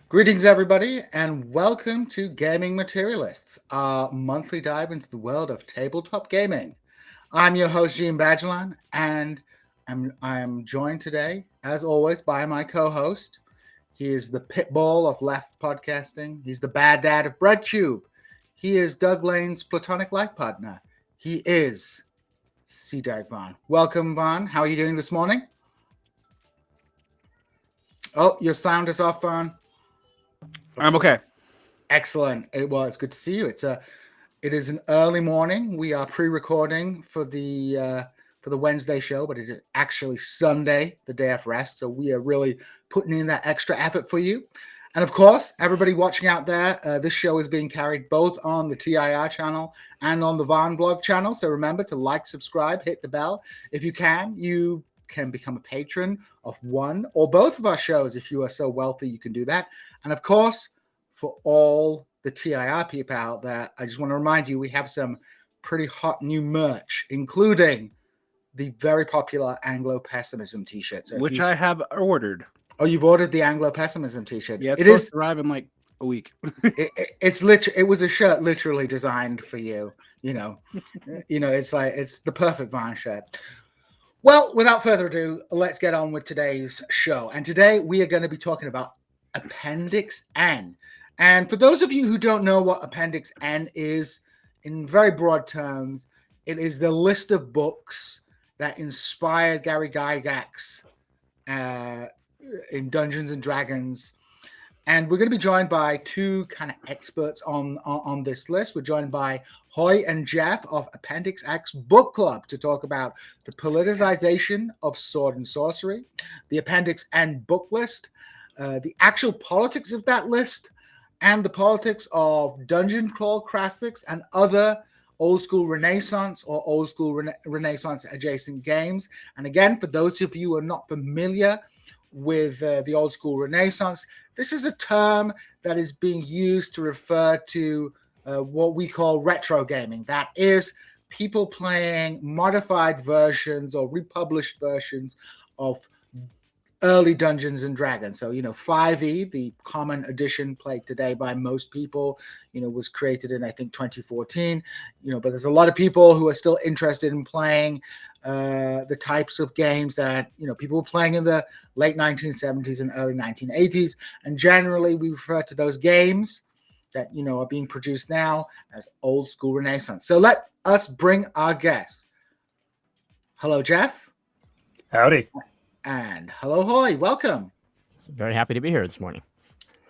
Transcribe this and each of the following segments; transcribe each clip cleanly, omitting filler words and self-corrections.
Greetings, everybody, and welcome to Gaming Materialists, our monthly dive into the world of tabletop gaming. I'm your host, Jean Badgelan, and I'm joined today, as always, by my co-host. He is the pitbull of left podcasting. He's the bad dad of BreadTube. He is Doug Lane's platonic life partner. He is C. Derek Vaughn. Welcome, Vaughn. How are you doing this morning? Oh, your sound is off, Vaughn. I'm okay. Excellent. It's good to see you. It is an early morning. We are pre-recording for the Wednesday show, but it is actually Sunday, the day of rest. So we are really putting in that extra effort for you. And of course, everybody watching out there, this show is being carried both on the TIR channel and on the Vaughn blog channel. So remember to like, subscribe, hit the bell. If you can become a patron of one or both of our shows. If you are so wealthy, you can do that. And of course, for all the TIR people out there, I just want to remind you, we have some pretty hot new merch, including the very popular Anglo-Pessimism t-shirt. So which I have ordered. Oh, you've ordered the Anglo-Pessimism t-shirt. Yeah, it's supposed to arrive in like a week. It was a shirt literally designed for you. It's the perfect Vaughn shirt. Well, without further ado, let's get on with today's show. And today we are going to be talking about Appendix N. And for those of you who don't know what Appendix N is, in very broad terms, it is the list of books that inspired Gary Gygax in Dungeons and Dragons. And we're going to be joined by two kind of experts on this list. We're joined by Hoi and Jeff of Appendix X Book Club to talk about the politicization of sword and sorcery, the Appendix N book list, the actual politics of that list, and the politics of dungeon crawl classics and other old school Renaissance or old school Renaissance adjacent games. And again, for those of you who are not familiar with the old school Renaissance, this is a term that is being used to refer to what we call retro gaming. That is, people playing modified versions or republished versions of early Dungeons and Dragons. So, 5e, the common edition played today by most people, was created in, I think, 2014. But there's a lot of people who are still interested in playing the types of games that, people were playing in the late 1970s and early 1980s. And generally, we refer to those games that, are being produced now as old school Renaissance. So let us bring our guests. Hello, Jeff. Howdy. And hello, Hoi. Welcome. Very happy to be here this morning.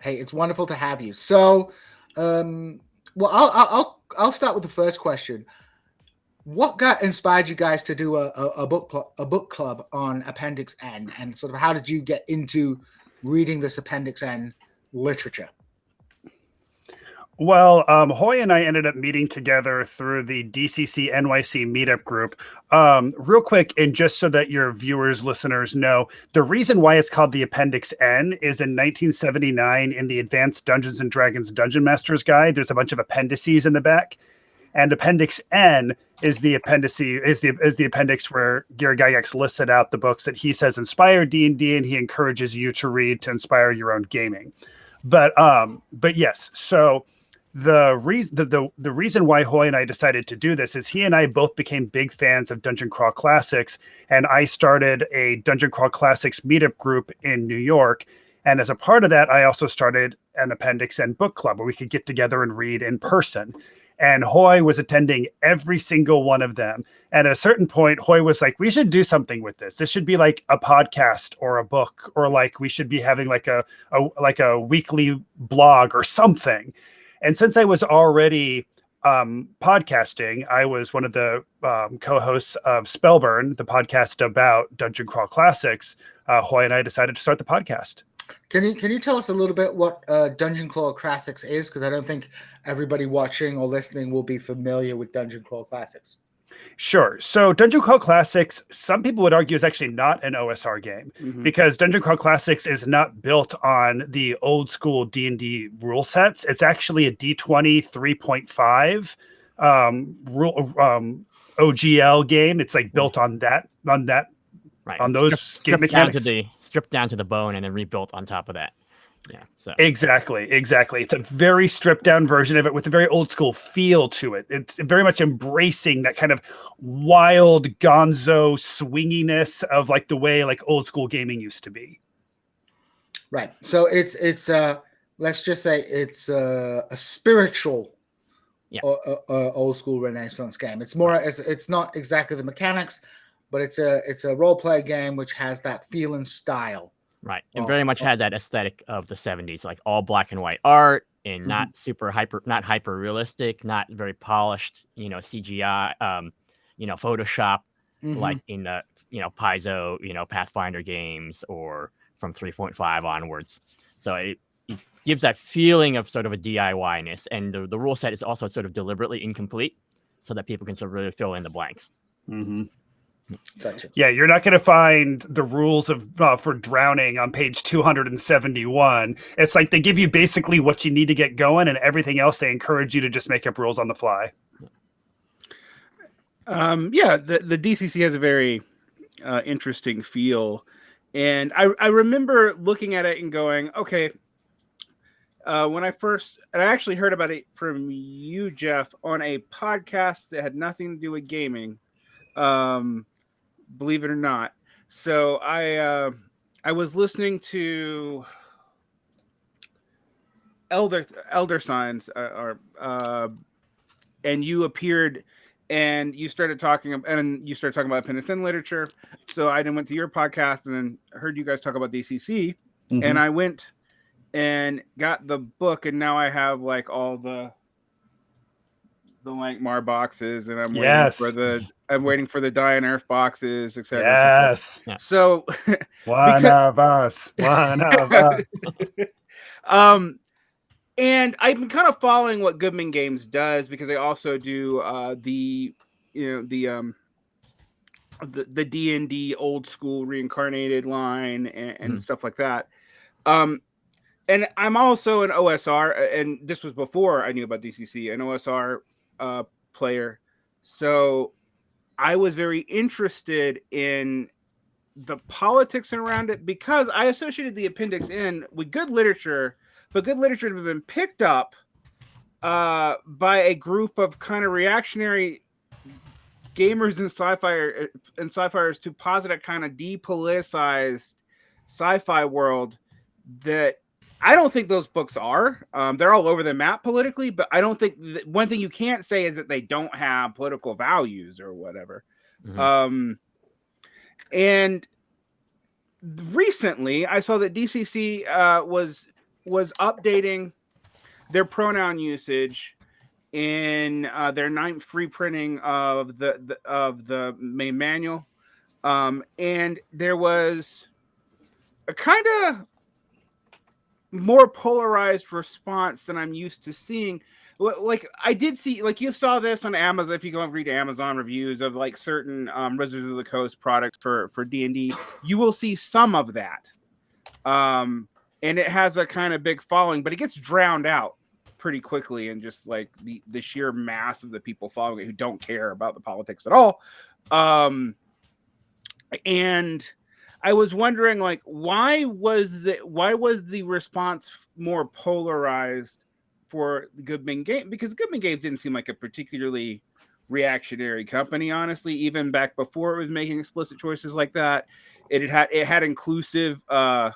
Hey, it's wonderful to have you. So, I'll start with the first question. What inspired you guys to do a book club on Appendix N, and sort of how did you get into reading this Appendix N literature? Well, Hoi and I ended up meeting together through the DCC NYC meetup group. Real quick, and just so that your viewers, listeners know, the reason why it's called the Appendix N is in 1979 in the Advanced Dungeons and Dragons Dungeon Master's Guide, there's a bunch of appendices in the back. And Appendix N is the appendix where Gary Gygax listed out the books that he says inspire D&D, and he encourages you to read to inspire your own gaming. But yes, so the reason why Hoi and I decided to do this is he and I both became big fans of Dungeon Crawl Classics, and I started a Dungeon Crawl Classics meetup group in New York. And as a part of that, I also started an Appendix N Book Club where we could get together and read in person. And Hoi was attending every single one of them. And at a certain point, Hoi was like, we should do something with this. This should be like a podcast or a book, or like we should be having like a weekly blog or something. And since I was already podcasting, I was one of the co-hosts of Spellburn, the podcast about Dungeon Crawl Classics. Hoi and I decided to start the podcast. Can you tell us a little bit what Dungeon Crawl Classics is? Because I don't think everybody watching or listening will be familiar with Dungeon Crawl Classics. Sure. So Dungeon Crawl Classics, some people would argue, is actually not an OSR game, because Dungeon Crawl Classics is not built on the old school D&D rule sets. It's actually a D20 3.5 OGL game. It's like built on that. Right. On those game mechanics. Stripped down to the bone and then rebuilt on top of that. Yeah. So Exactly. It's a very stripped down version of it with a very old school feel to it. It's very much embracing that kind of wild gonzo swinginess of like the way like old school gaming used to be. Right. So it's let's just say it's a spiritual old school Renaissance game. It's more it's not exactly the mechanics, but it's a role play game which has that feel and style. right. It very much had that aesthetic of the 70s, like all black and white art and not hyper realistic, not very polished, CGI, Photoshop, like in the, Paizo, Pathfinder games or from 3.5 onwards. So it gives that feeling of sort of a DIY-ness. And the rule set is also sort of deliberately incomplete so that people can sort of really fill in the blanks. Mm-hmm. Gotcha. Yeah, you're not going to find the rules of for drowning on page 271. It's like they give you basically what you need to get going, and everything else they encourage you to just make up rules on the fly. The DCC has a very interesting feel, and I remember looking at it and going, okay. When I actually heard about it from you, Jeff, on a podcast that had nothing to do with gaming. Believe it or not. So I was listening to Elder Signs, and you appeared, and you started talking about Appendix N literature. So I then went to your podcast and then heard you guys talk about DCC, and I went and got the book, and now I have like all the Lankmar boxes, and I'm waiting for the Die on Earth boxes, etc. Yes. So one of us. And I've been kind of following what Goodman Games does, because they also do the D&D old school reincarnated line and stuff like that. And I'm also an OSR, and this was before I knew about DCC, an OSR player. So I was very interested in the politics around it, because I associated the Appendix N with good literature, but good literature had been picked up by a group of kind of reactionary gamers and sci-fiers to posit a kind of depoliticized sci-fi world that I don't think those books are. They're all over the map politically, but I don't think one thing you can't say is that they don't have political values or whatever. And recently I saw that DCC was updating their pronoun usage in their 9th free printing of the main manual. And there was a kind of more polarized response than I'm used to seeing. Like I did see, like you saw this on Amazon. If you go and read Amazon reviews of like certain Wizards of the Coast products for D&D, you will see some of that. And it has a kind of big following, but it gets drowned out pretty quickly, and just like the sheer mass of the people following it who don't care about the politics at all. And I was wondering, like, why was the response more polarized for the Goodman Game? Because Goodman Games didn't seem like a particularly reactionary company, honestly. Even back before it was making explicit choices like that, it had inclusive. It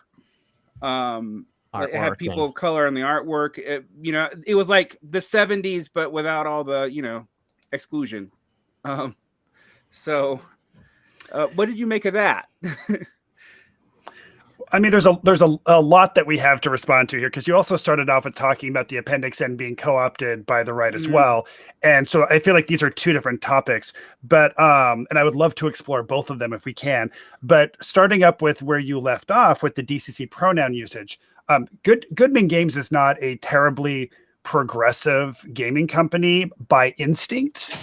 had people of color in the artwork. It was like the 70s, but without all the exclusion. So, what did you make of that? I mean, there's a lot that we have to respond to here, because you also started off with talking about the Appendix N being co-opted by the right as well. And so I feel like these are two different topics, but and I would love to explore both of them if we can. But starting up with where you left off with the DCC pronoun usage, Goodman Games is not a terribly progressive gaming company by instinct.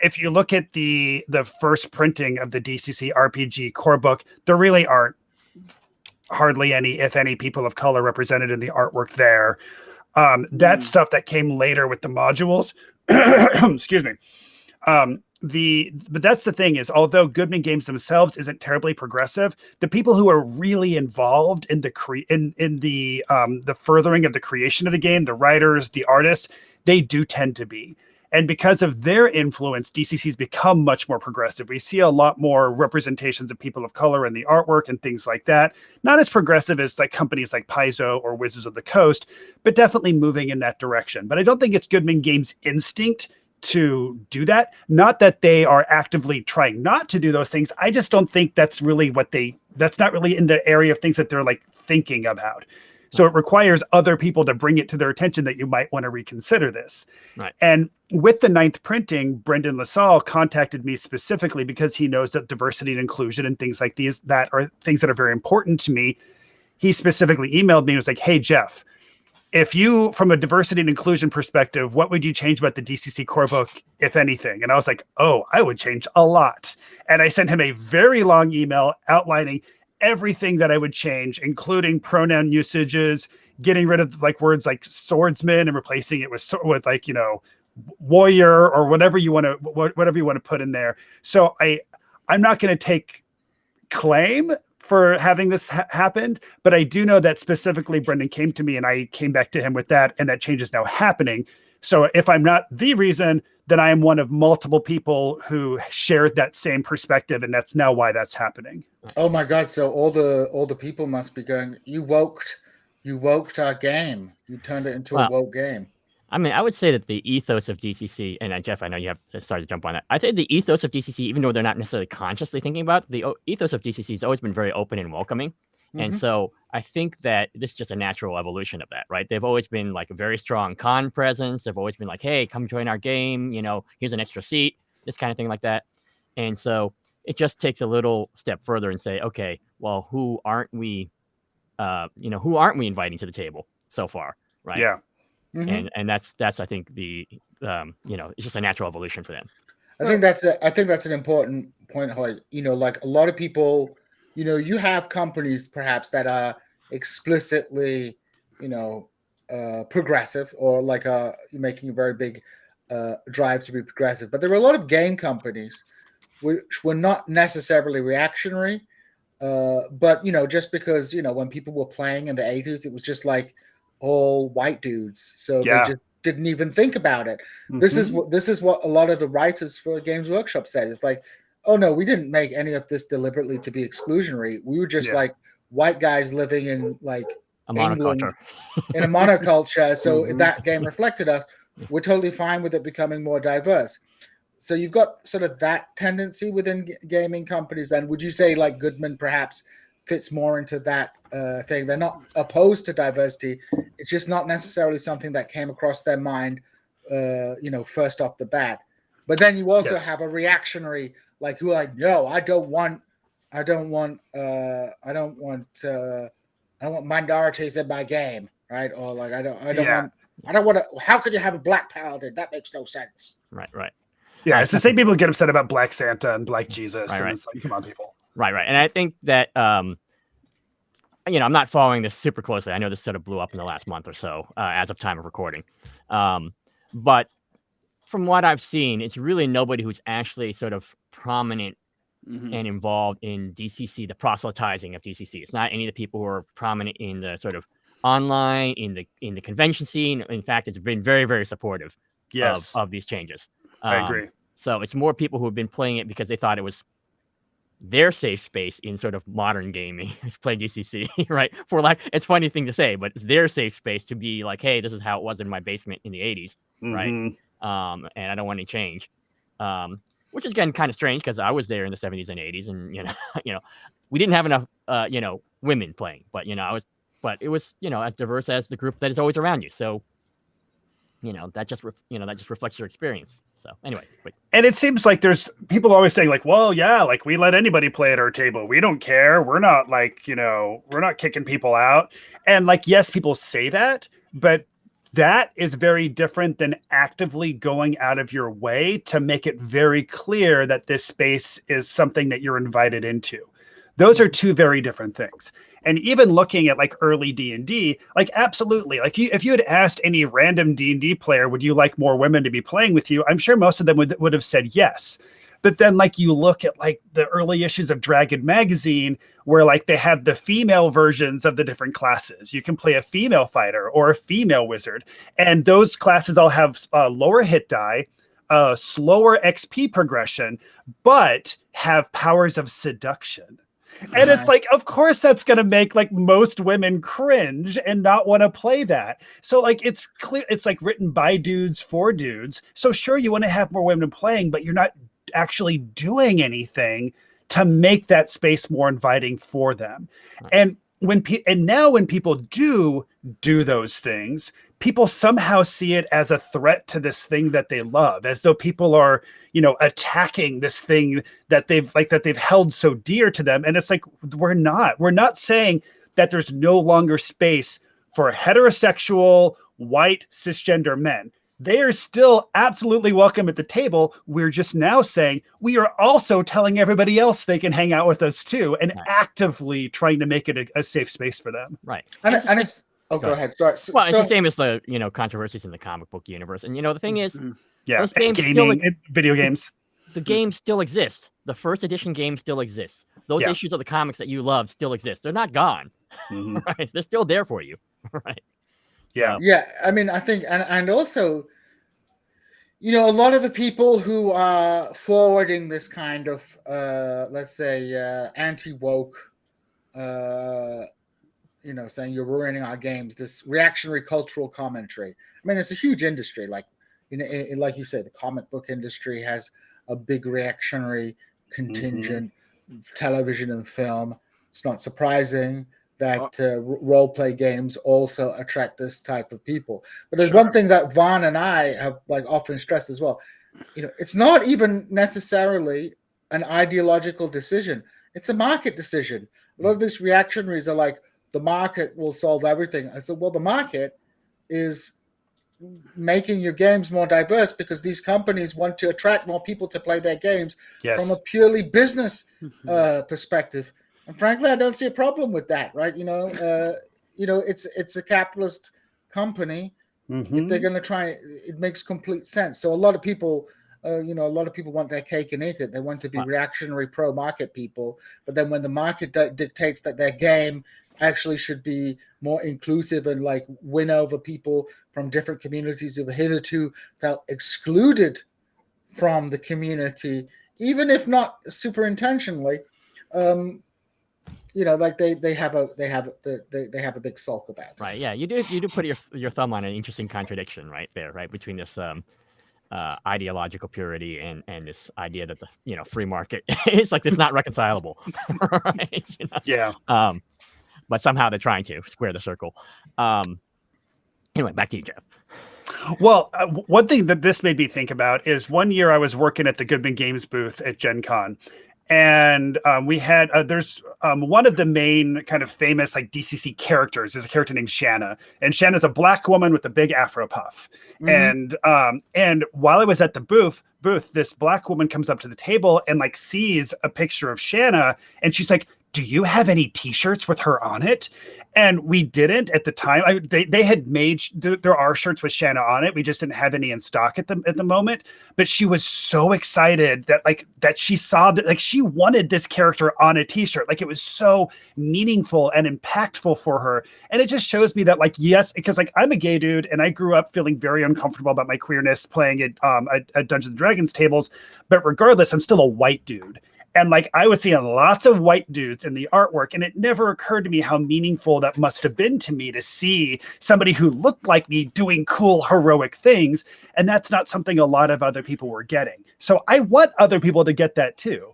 If you look at the first printing of the DCC RPG core book, there really aren't hardly any, if any, people of color represented in the artwork there. That stuff that came later with the modules, excuse me, but that's the thing is, although Goodman Games themselves isn't terribly progressive, the people who are really involved in the the furthering of the creation of the game, the writers, the artists, they do tend to be. And because of their influence, DCC's become much more progressive. We see a lot more representations of people of color in the artwork and things like that. Not as progressive as like companies like Paizo or Wizards of the Coast, but definitely moving in that direction. But I don't think it's Goodman Games' instinct to do that. Not that they are actively trying not to do those things. I just don't think that's really that's not really in the area of things that they're like thinking about. So it requires other people to bring it to their attention that you might want to reconsider this. Right. And with the 9th printing, Brendan LaSalle contacted me specifically because he knows that diversity and inclusion and things like these that are things that are very important to me. He specifically emailed me and was like, hey, Jeff, if you, from a diversity and inclusion perspective, what would you change about the DCC core book, if anything? And I was like, oh, I would change a lot. And I sent him a very long email outlining everything that I would change, including pronoun usages, getting rid of like words like swordsman and replacing it with like, warrior or whatever you want to put in there. So I'm not going to take claim for having this happened, but I do know that specifically Brendan came to me and I came back to him with that, and that change is now happening. So if I'm not the reason, then I am one of multiple people who shared that same perspective, and that's now why that's happening. Oh my God! So all the people must be going, you woked our game. You turned it into a woke game. I mean, I would say that the ethos of DCC, and Jeff, I know you have started to jump on that. I think the ethos of DCC, even though they're not necessarily consciously thinking about it, the ethos of DCC has always been very open and welcoming. Mm-hmm. And so I think that this is just a natural evolution of that, right? They've always been like a very strong con presence. They've always been like, hey, come join our game. Here's an extra seat, this kind of thing like that. And so it just takes a little step further and say, okay, well, who aren't we inviting to the table so far, right? Yeah. Mm-hmm. And that's I think the it's just a natural evolution for them. I think that's an important point, Hoy. Like a lot of people, you have companies perhaps that are explicitly, progressive, or like making a very big drive to be progressive. But there were a lot of game companies which were not necessarily reactionary, but just because when people were playing in the 80s, it was just like all white dudes, so they just didn't even think about it. Mm-hmm. This is what a lot of the writers for Games Workshop said. It's like, oh no, we didn't make any of this deliberately to be exclusionary. We were just like white guys living in like England in a monoculture. So that game reflected us. We're totally fine with it becoming more diverse. So you've got sort of that tendency within gaming companies. And would you say like Goodman perhaps fits more into that thing? They're not opposed to diversity. It's just not necessarily something that came across their mind, first off the bat. But then you also have a reactionary, like who like, no, I don't want minorities in my game, right? Or like I don't want to. How could you have a black paladin? That makes no sense. Right. Yeah, it's the same people who get upset about Black Santa and Black Jesus, and it's like, come on, people. Right. And I think that, I'm not following this super closely. I know this sort of blew up in the last month or so, as of time of recording. But from what I've seen, it's really nobody who's actually sort of prominent and involved in DCC, the proselytizing of DCC. It's not any of the people who are prominent in the sort of online, in the convention scene. In fact, it's been very, very supportive of these changes. I agree. So it's more people who have been playing it because they thought it was their safe space in sort of modern gaming is play DCC, right? It's a funny thing to say, but it's their safe space to be like, hey, this is how it was in my basement in the 80s, right? And I don't want any change. Which is again kind of strange because I was there in the 70s and 80s, and we didn't have enough women playing, but it was as diverse as the group that is always around you. So that just reflects your experience. So anyway, and it seems like there's people always saying like, well, yeah, like we let anybody play at our table. We don't care. We're not like, we're not kicking people out. And like, yes, people say that, but that is very different than actively going out of your way to make it very clear that this space is something that you're invited into. Those are two very different things. And even looking at like early D&D, like absolutely, like if you had asked any random D&D player, would you like more women to be playing with you? I'm sure most of them would have said yes. But then like you look at like the early issues of Dragon Magazine, where like they have the female versions of the different classes. You can play a female fighter or a female wizard. And those classes all have lower hit die, slower XP progression, but have powers of seduction. And it's like, of course, that's going to make like most women cringe and not want to play that. So like, it's clear, it's like written by dudes for dudes. So sure, you want to have more women playing, but you're not actually doing anything to make that space more inviting for them. And now when people do those things, people somehow see it as a threat to this thing that they love, as though people are, attacking this thing that they've held so dear to them. And it's like, we're not saying that there's no longer space for heterosexual, white, cisgender men. They are still absolutely welcome at the table. We're just now saying we are also telling everybody else they can hang out with us too, and actively trying to make it a safe space for them. Right. And it's go ahead. Sorry. Well, it's the same as the controversies in the comic book universe, and the thing is, those games video games. The game still exists. The first edition game still exists. Those issues of the comics that you love still exist. They're not gone. Right? They're still there for you. Right. Yeah. Yeah. I mean, I think, and also, a lot of the people who are forwarding this kind of, let's say, anti-woke, saying you're ruining our games, this reactionary cultural commentary. I mean, it's a huge industry. Like, like you said, the comic book industry has a big reactionary contingent, television and film. It's not surprising that role-play games also attract this type of people. But there's one thing that Vaughn and I have often stressed as well. It's not even necessarily an ideological decision. It's a market decision. A lot of these reactionaries are like, the market will solve everything. I said, well, the market is making your games more diverse because these companies want to attract more people to play their games from a purely business perspective. And frankly, I don't see a problem with that, right? It's a capitalist company. If they're going to try, it makes complete sense. So a lot of people, want their cake and eat it. They want to be reactionary pro-market people. But then when the market dictates that their game actually should be more inclusive and like win over people from different communities who have hitherto felt excluded from the community, even if not super intentionally, like they have a big sulk about it. Right. Yeah. You do put your thumb on an interesting contradiction right there, right, between this ideological purity and this idea that the free market it's like it's not reconcilable. Right? Yeah. But somehow they're trying to square the circle. Anyway, back to you, Jeff. Well, one thing that this made me think about is one year I was working at the Goodman Games booth at Gen Con. And we had there's one of the main kind of famous like DCC characters is a character named Shanna, and Shanna's a black woman with a big afro puff. And while I was at the booth, this black woman comes up to the table and like sees a picture of Shanna, and she's like, "Do you have any T-shirts with her on it?" And we didn't at the time. They had made there are shirts with Shanna on it. We just didn't have any in stock at the moment. But she was so excited that she saw that like she wanted this character on a T-shirt. Like it was so meaningful and impactful for her. And it just shows me that like yes, because like I'm a gay dude and I grew up feeling very uncomfortable about my queerness playing at Dungeons and Dragons tables. But regardless, I'm still a white dude. And like I was seeing lots of white dudes in the artwork, and it never occurred to me how meaningful that must have been to me to see somebody who looked like me doing cool, heroic things. And that's not something a lot of other people were getting. So I want other people to get that too.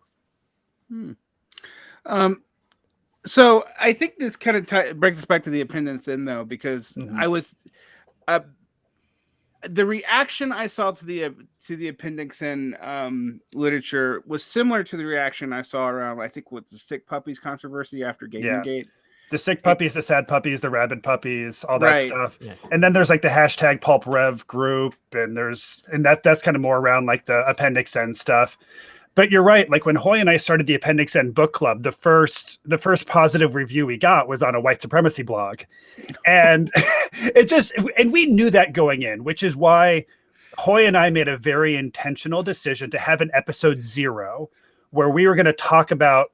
So I think this kind of brings us back to the Appendix N, though, because I was the reaction I saw to the Appendix N literature was similar to the reaction I saw around, I think, with the sick puppies controversy after Gamegate. The sick puppies, the sad puppies, the rabid puppies, all that stuff. Yeah. And then there's like the hashtag Pulp Rev group, and that's kind of more around like the Appendix N stuff. But you're right. Like when Hoi and I started the Appendix N Book Club, the first positive review we got was on a white supremacy blog, and and we knew that going in, which is why Hoi and I made a very intentional decision to have an episode 0 where we were going to talk about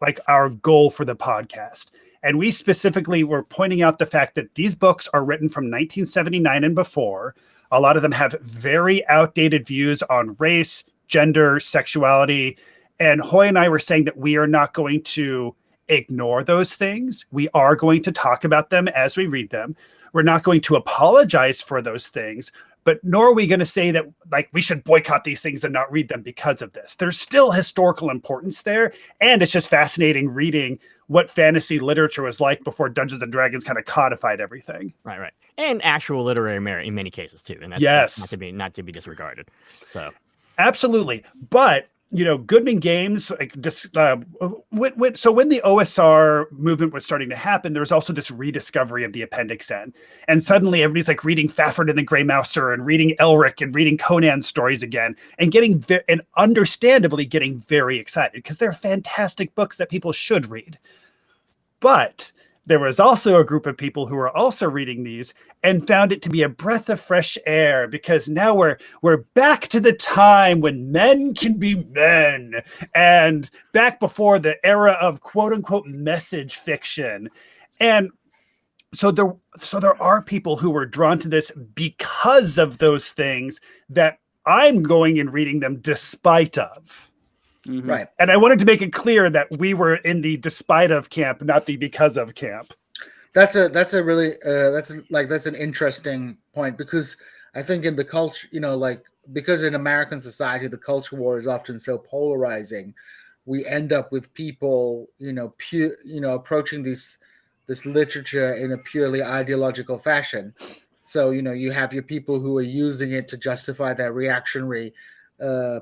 like our goal for the podcast. And we specifically were pointing out the fact that these books are written from 1979 and before. A lot of them have very outdated views on race, gender, sexuality. And Hoi and I were saying that we are not going to ignore those things. We are going to talk about them as we read them. We're not going to apologize for those things, but nor are we going to say that like we should boycott these things and not read them because of this. There's still historical importance there. And it's just fascinating reading what fantasy literature was like before Dungeons and Dragons kind of codified everything. Right. And actual literary merit in many cases too. And that's, yes, that's not to be disregarded. So absolutely. But Goodman Games, like just so when the OSR movement was starting to happen, there was also this rediscovery of the Appendix N, and suddenly everybody's like reading Fafhrd and the Grey Mouser and reading Elric and reading Conan stories again, and and understandably getting very excited because they're fantastic books that people should read. But there was also a group of people who were also reading these and found it to be a breath of fresh air because now we're back to the time when men can be men and back before the era of quote unquote message fiction. And so there are people who were drawn to this because of those things that I'm going and reading them despite of. Mm-hmm. Right. And I wanted to make it clear that we were in the despite of camp, not the because of camp. That's a really that's an interesting point, because I think in the culture, because in American society the culture war is often so polarizing, we end up with people approaching this literature in a purely ideological fashion. So you have your people who are using it to justify their reactionary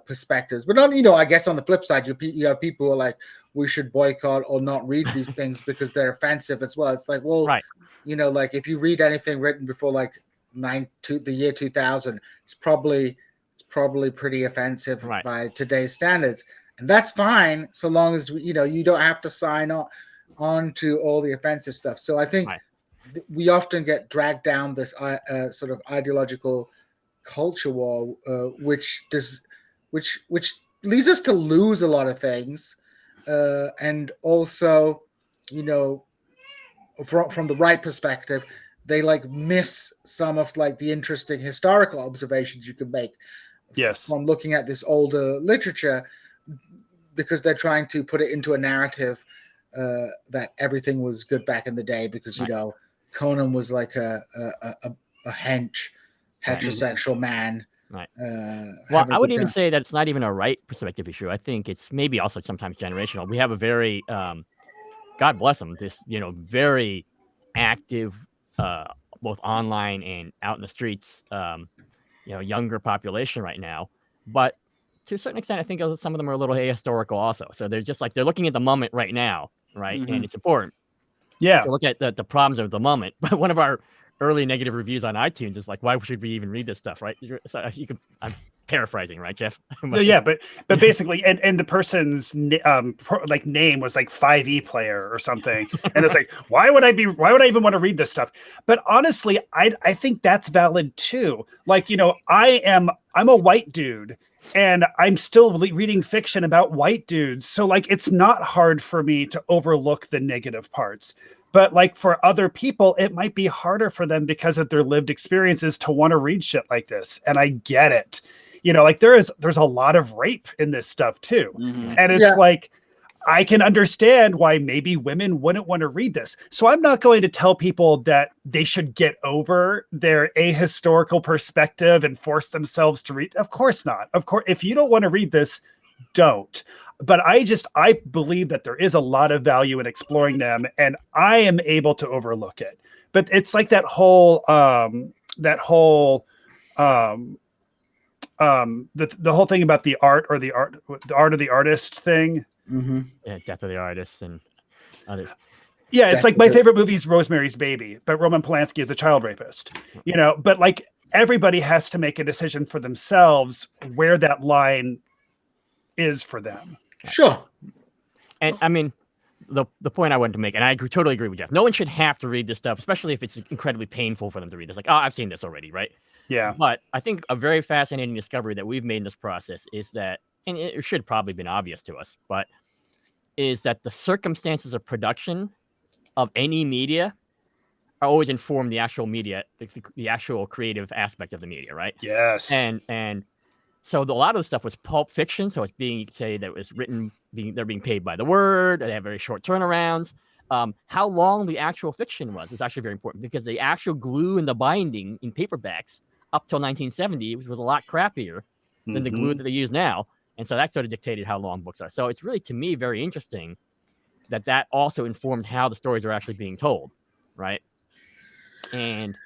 perspectives, but I guess on the flip side, you have people who are like, we should boycott or not read these things because they're offensive as well. It's like, well, right. Like if you read anything written before like the year 2000, it's probably pretty offensive by today's standards, and that's fine so long as you don't have to sign on to all the offensive stuff. So I think we often get dragged down this sort of ideological culture war, which leads us to lose a lot of things, and also, from the right perspective, they like miss some of like the interesting historical observations you can make. Yes, from looking at this older literature, because they're trying to put it into a narrative that everything was good back in the day because Conan was like a hench heterosexual man. Right. Well, I would even say that it's not even a right perspective issue. I think it's maybe also sometimes generational. We have a very, God bless them, this very active, both online and out in the streets, younger population right now. But to a certain extent, I think some of them are a little ahistorical also. So they're just like they're looking at the moment right now, right? Mm-hmm. And it's important, to look at the problems of the moment. But one of our early negative reviews on iTunes is like, why should we even read this stuff, right? So I'm paraphrasing, right, Jeff? but basically, and the person's name was like 5e player or something, and it's like, why would I even want to read this stuff? But honestly, I think that's valid too. Like, I'm a white dude, and I'm still reading fiction about white dudes, so like it's not hard for me to overlook the negative parts. But like for other people, it might be harder for them because of their lived experiences to want to read shit like this. And I get it. Like there's a lot of rape in this stuff too. Mm-hmm. And it's like, I can understand why maybe women wouldn't want to read this. So I'm not going to tell people that they should get over their ahistorical perspective and force themselves to read. Of course not. Of course, if you don't want to read this, don't. But I believe that there is a lot of value in exploring them, and I am able to overlook it. But it's like the whole whole thing about the art of the artist thing. Mm-hmm. Yeah, death of the artist and others. Yeah, it's like my favorite movie is Rosemary's Baby, but Roman Polanski is a child rapist. But like everybody has to make a decision for themselves where that line is for them. Sure. And I mean, the point I wanted to make, and I totally agree with Jeff. No one should have to read this stuff, especially if it's incredibly painful for them to read. It's like, oh, I've seen this already, right? Yeah. But I think a very fascinating discovery that we've made in this process is that, and it should probably have been obvious to us, but is that the circumstances of production of any media are always inform the actual media, the actual creative aspect of the media, right? Yes. And so a lot of the stuff was pulp fiction. So it's being say that it was written, they're being paid by the word. They have very short turnarounds. How long the actual fiction was is actually very important because the actual glue and the binding in paperbacks up till 1970 was a lot crappier than the glue that they use now. And so that sort of dictated how long books are. So it's really, to me, very interesting that also informed how the stories are actually being told, right? And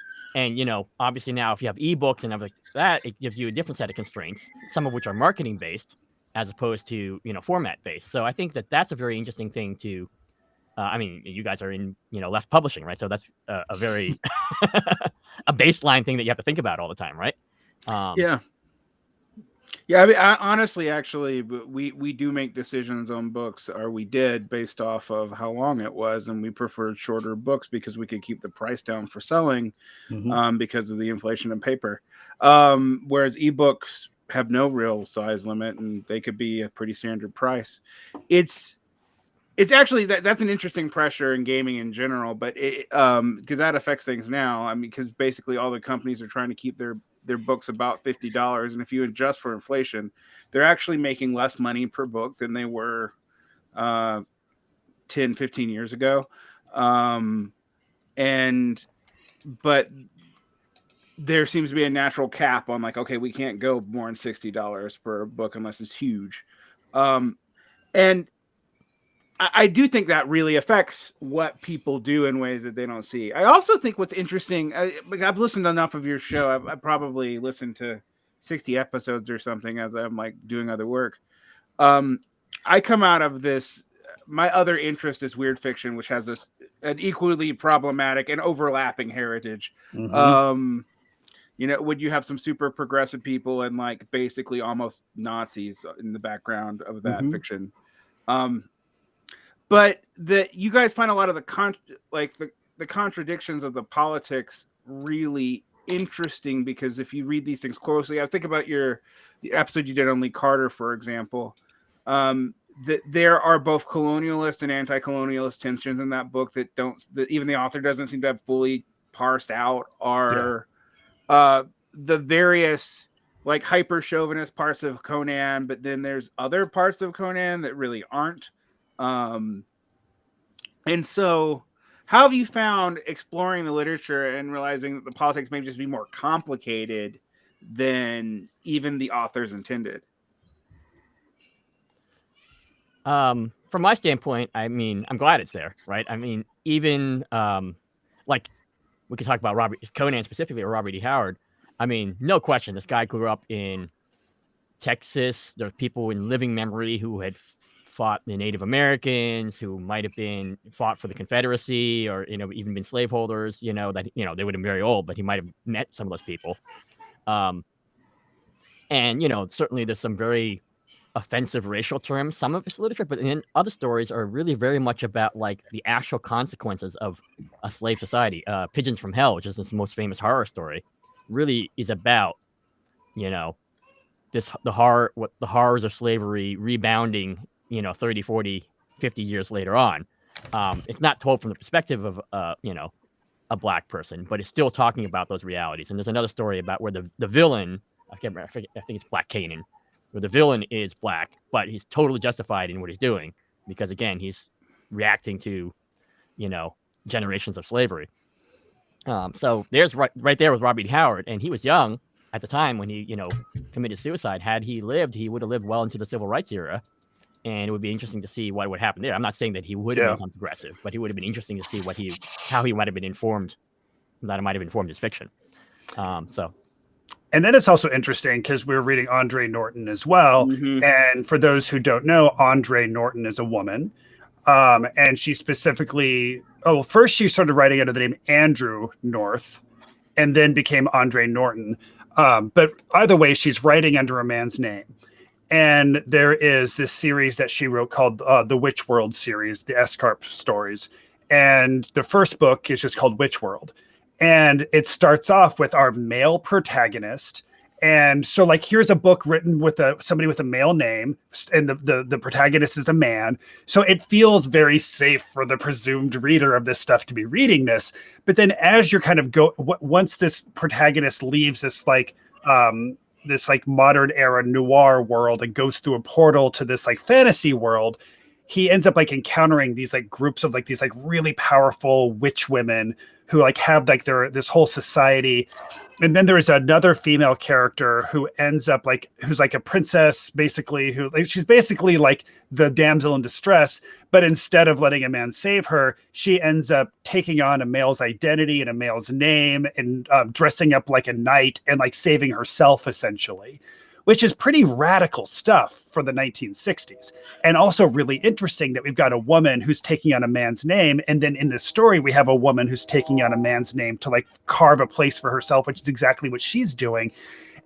obviously now if you have ebooks and everything like that, it gives you a different set of constraints, some of which are marketing based as opposed to format based. So I think that's a very interesting thing to. I mean, you guys are in left publishing, right? So that's a very a baseline thing that you have to think about all the time, right? Yeah. I mean, honestly, actually, we do make decisions on books, or we did, based off of how long it was, and we preferred shorter books because we could keep the price down for selling, because of the inflation of paper. Whereas ebooks have no real size limit, and they could be a pretty standard price. It's actually that's an interesting pressure in gaming in general, but because that affects things now. I mean, because basically all the companies are trying to keep their books about $50, and if you adjust for inflation, they're actually making less money per book than they were 10, 15 years ago. But there seems to be a natural cap on, like, okay, we can't go more than $60 per book unless it's huge. And I do think that really affects what people do in ways that they don't see. I also think what's interesting, I've listened to enough of your show. I've probably listened to 60 episodes or something as I'm like doing other work. I come out of this. My other interest is weird fiction, which has an equally problematic and overlapping heritage. Would you have some super progressive people and like basically almost Nazis in the background of that fiction? But you guys find a lot of the contradictions of the politics really interesting, because if you read these things closely, I think about the episode you did on Lee Carter, for example. That there are both colonialist and anti-colonialist tensions in that book that even the author doesn't seem to have fully parsed out. Are the various like hyper chauvinist parts of Conan, but then there's other parts of Conan that really aren't. And so how have you found exploring the literature and realizing that the politics may just be more complicated than even the authors intended? From my standpoint, I mean, I'm glad it's there, right? I mean, even like we could talk about Conan specifically, or Robert E. Howard. I mean, no question, this guy grew up in Texas. There are people in living memory who had fought the Native Americans, who might have been fought for the Confederacy, or even been slaveholders. That they would have been very old, but he might have met some of those people. And certainly there's some very offensive racial terms, some of his literature, but then other stories are really very much about like the actual consequences of a slave society. Pigeons from Hell, which is his most famous horror story, really is about the horrors of slavery rebounding 30, 40, 50 years later on. It's not told from the perspective of a black person, but it's still talking about those realities. And there's another story about where the villain, I can't remember, I think it's Black Canaan, where the villain is black, but he's totally justified in what he's doing because, again, he's reacting to generations of slavery. So there's right there with Robert E. Howard, and he was young at the time when he committed suicide. Had he lived, he would have lived well into the civil rights era, and it would be interesting to see what would happen there. I'm not saying that he would have become progressive, but he would have been interesting to see how he might have been informed. That it might have informed his fiction. And then it's also interesting because we're reading Andre Norton as well. And for those who don't know, Andre Norton is a woman. And she specifically, first she started writing under the name Andrew North and then became Andre Norton. But either way, she's writing under a man's name. And there is this series that she wrote called the Witch World series, the Escarp stories. And the first book is just called Witch World. And it starts off with our male protagonist. And so, like, here's a book written with somebody with a male name, and the protagonist is a man. So it feels very safe for the presumed reader of this stuff to be reading this. But then, as you're kind of once this protagonist leaves this modern era noir world and goes through a portal to this like fantasy world, he ends up like encountering these like groups of like these like really powerful witch women who like have like this whole society. And then there is another female character who ends up like, who's like a princess, basically, who like, she's basically like the damsel in distress, but instead of letting a man save her, she ends up taking on a male's identity and a male's name and dressing up like a knight and like saving herself essentially, which is pretty radical stuff for the 1960s. And also really interesting that we've got a woman who's taking on a man's name. And then in this story, we have a woman who's taking on a man's name to like carve a place for herself, which is exactly what she's doing.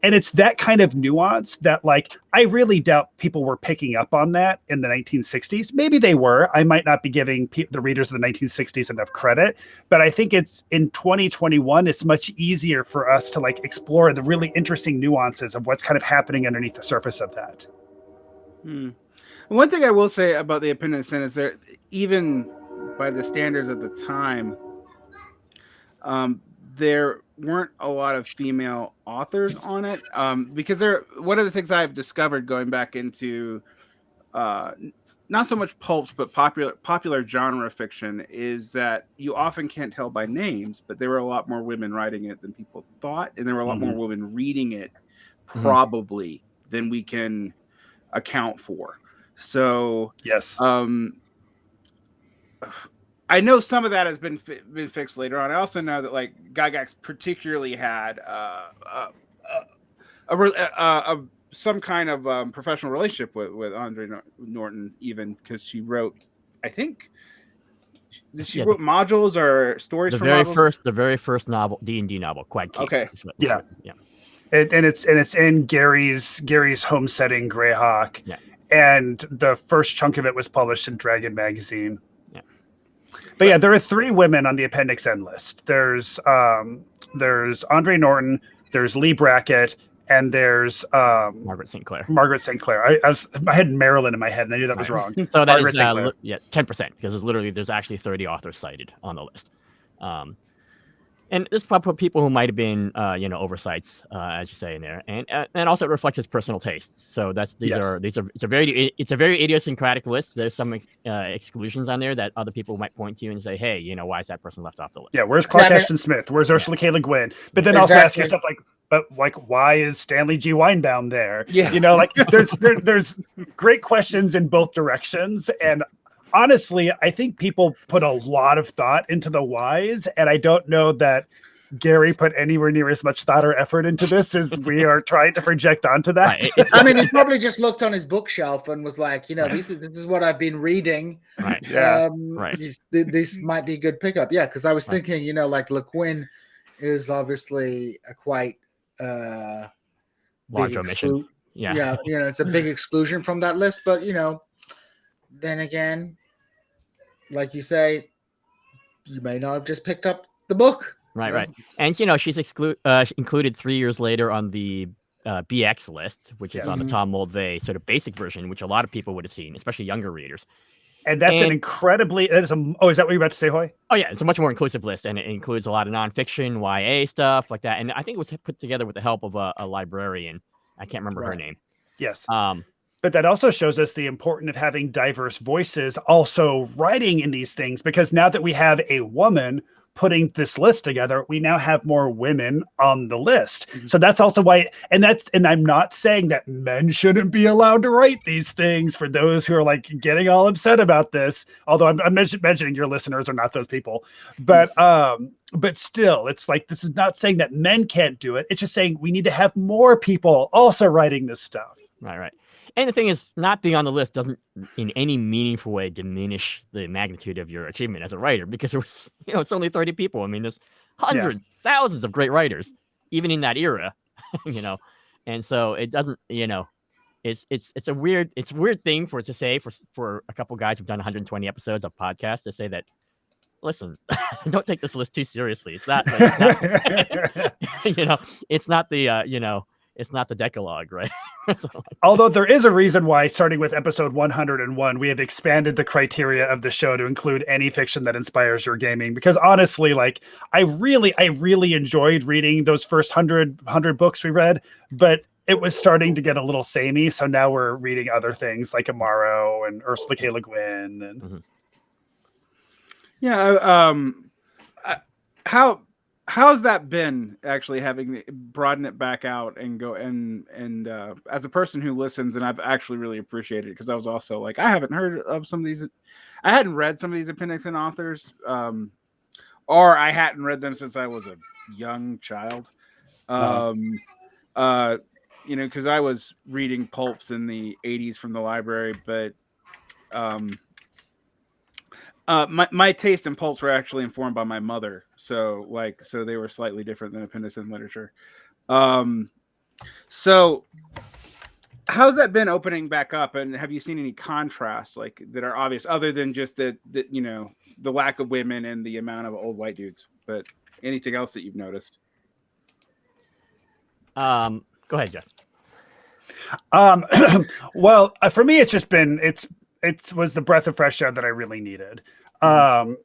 And it's that kind of nuance that like, I really doubt people were picking up on that in the 1960s. Maybe they were. I might not be giving the readers of the 1960s enough credit, but I think it's in 2021, it's much easier for us to like explore the really interesting nuances of what's kind of happening underneath the surface of that. One thing I will say about the Appendix N is that even by the standards at the time, there weren't a lot of female authors on it, because one of the things I've discovered going back into not so much pulps but popular genre fiction is that you often can't tell by names, but there were a lot more women writing it than people thought, and there were a lot more women reading it probably than we can account for. So yes, I know some of that has been fixed later on. I also know that like Gygax particularly had some kind of professional relationship with Andre Norton, even because she wrote, I think, she wrote modules or stories. The very first novel, D&D novel, Quag King. Okay, yeah. And it's in Gary's home setting, Greyhawk. Yeah. And the first chunk of it was published in Dragon Magazine. But yeah, there are 3 women on the Appendix N list. There's Andre Norton, there's Lee Brackett, and there's Margaret St. Clair. I had Marilyn in my head, and I knew that was wrong. So that is 10%, because there's actually 30 authors cited on the list. And this probably people who might have been oversights, as you say in there, and also it reflects his personal tastes. So it's a very idiosyncratic list. There's some exclusions on there that other people might point to and say, hey, why is that person left off the list? Yeah, where's Clark Ashton Smith? Where's Ursula K. Le Guin? But then also ask yourself why is Stanley G. Weinbaum there? Yeah. There's great questions in both directions, and honestly, I think people put a lot of thought into the whys, and I don't know that Gary put anywhere near as much thought or effort into this as we are trying to project onto that. Right. I mean, he probably just looked on his bookshelf and was like, this is what I've been reading. Right. Yeah. This might be a good pickup. Yeah, because I was thinking, like Le Guin is obviously a quite large omission. Yeah, it's a big exclusion from that list, but then again, like you say, you may not have just picked up the book. Right. And she's included 3 years later on the BX list, which is on the Tom Moldvay sort of basic version, which a lot of people would have seen, especially younger readers. And that's an incredibly. Is that what you're about to say, Hoi? Oh yeah, it's a much more inclusive list, and it includes a lot of nonfiction, YA stuff like that. And I think it was put together with the help of a librarian. I can't remember her name. Yes. But that also shows us the importance of having diverse voices also writing in these things, because now that we have a woman putting this list together, we now have more women on the list. Mm-hmm. So that's also why, and I'm not saying that men shouldn't be allowed to write these things for those who are like getting all upset about this, although I'm mentioning your listeners are not those people, but still, it's like, this is not saying that men can't do it. It's just saying we need to have more people also writing this stuff. Right. And the thing is, not being on the list doesn't in any meaningful way diminish the magnitude of your achievement as a writer, because it was, it's only 30 people. I mean, there's hundreds, thousands of great writers, even in that era, and so it doesn't, it's a weird thing for it to say for a couple guys who've done 120 episodes of podcasts to say that. Listen, don't take this list too seriously. It's not, it's not the it's not the Decalogue, right? Although there is a reason why, starting with episode 101, we have expanded the criteria of the show to include any fiction that inspires your gaming. Because honestly, like I really enjoyed reading those first 100 books we read, but it was starting to get a little samey. So now we're reading other things like Amaro and Ursula K. Le Guin and. Mm-hmm. Yeah. How's that been actually having broaden it back out and go and as a person who listens, and I've actually really appreciated it because I was also like, I haven't heard of some of these. I hadn't read some of these Appendix N authors, or I hadn't read them since I was a young child. Because I was reading pulps in the 80s from the library, but my taste in pulps were actually informed by my mother, so they were slightly different than Appendix N literature. So how's that been opening back up, and have you seen any contrasts like that are obvious other than just the lack of women and the amount of old white dudes, but anything else that you've noticed? Go ahead, Jeff. Well, for me, it's just been it was the breath of fresh air that I really needed.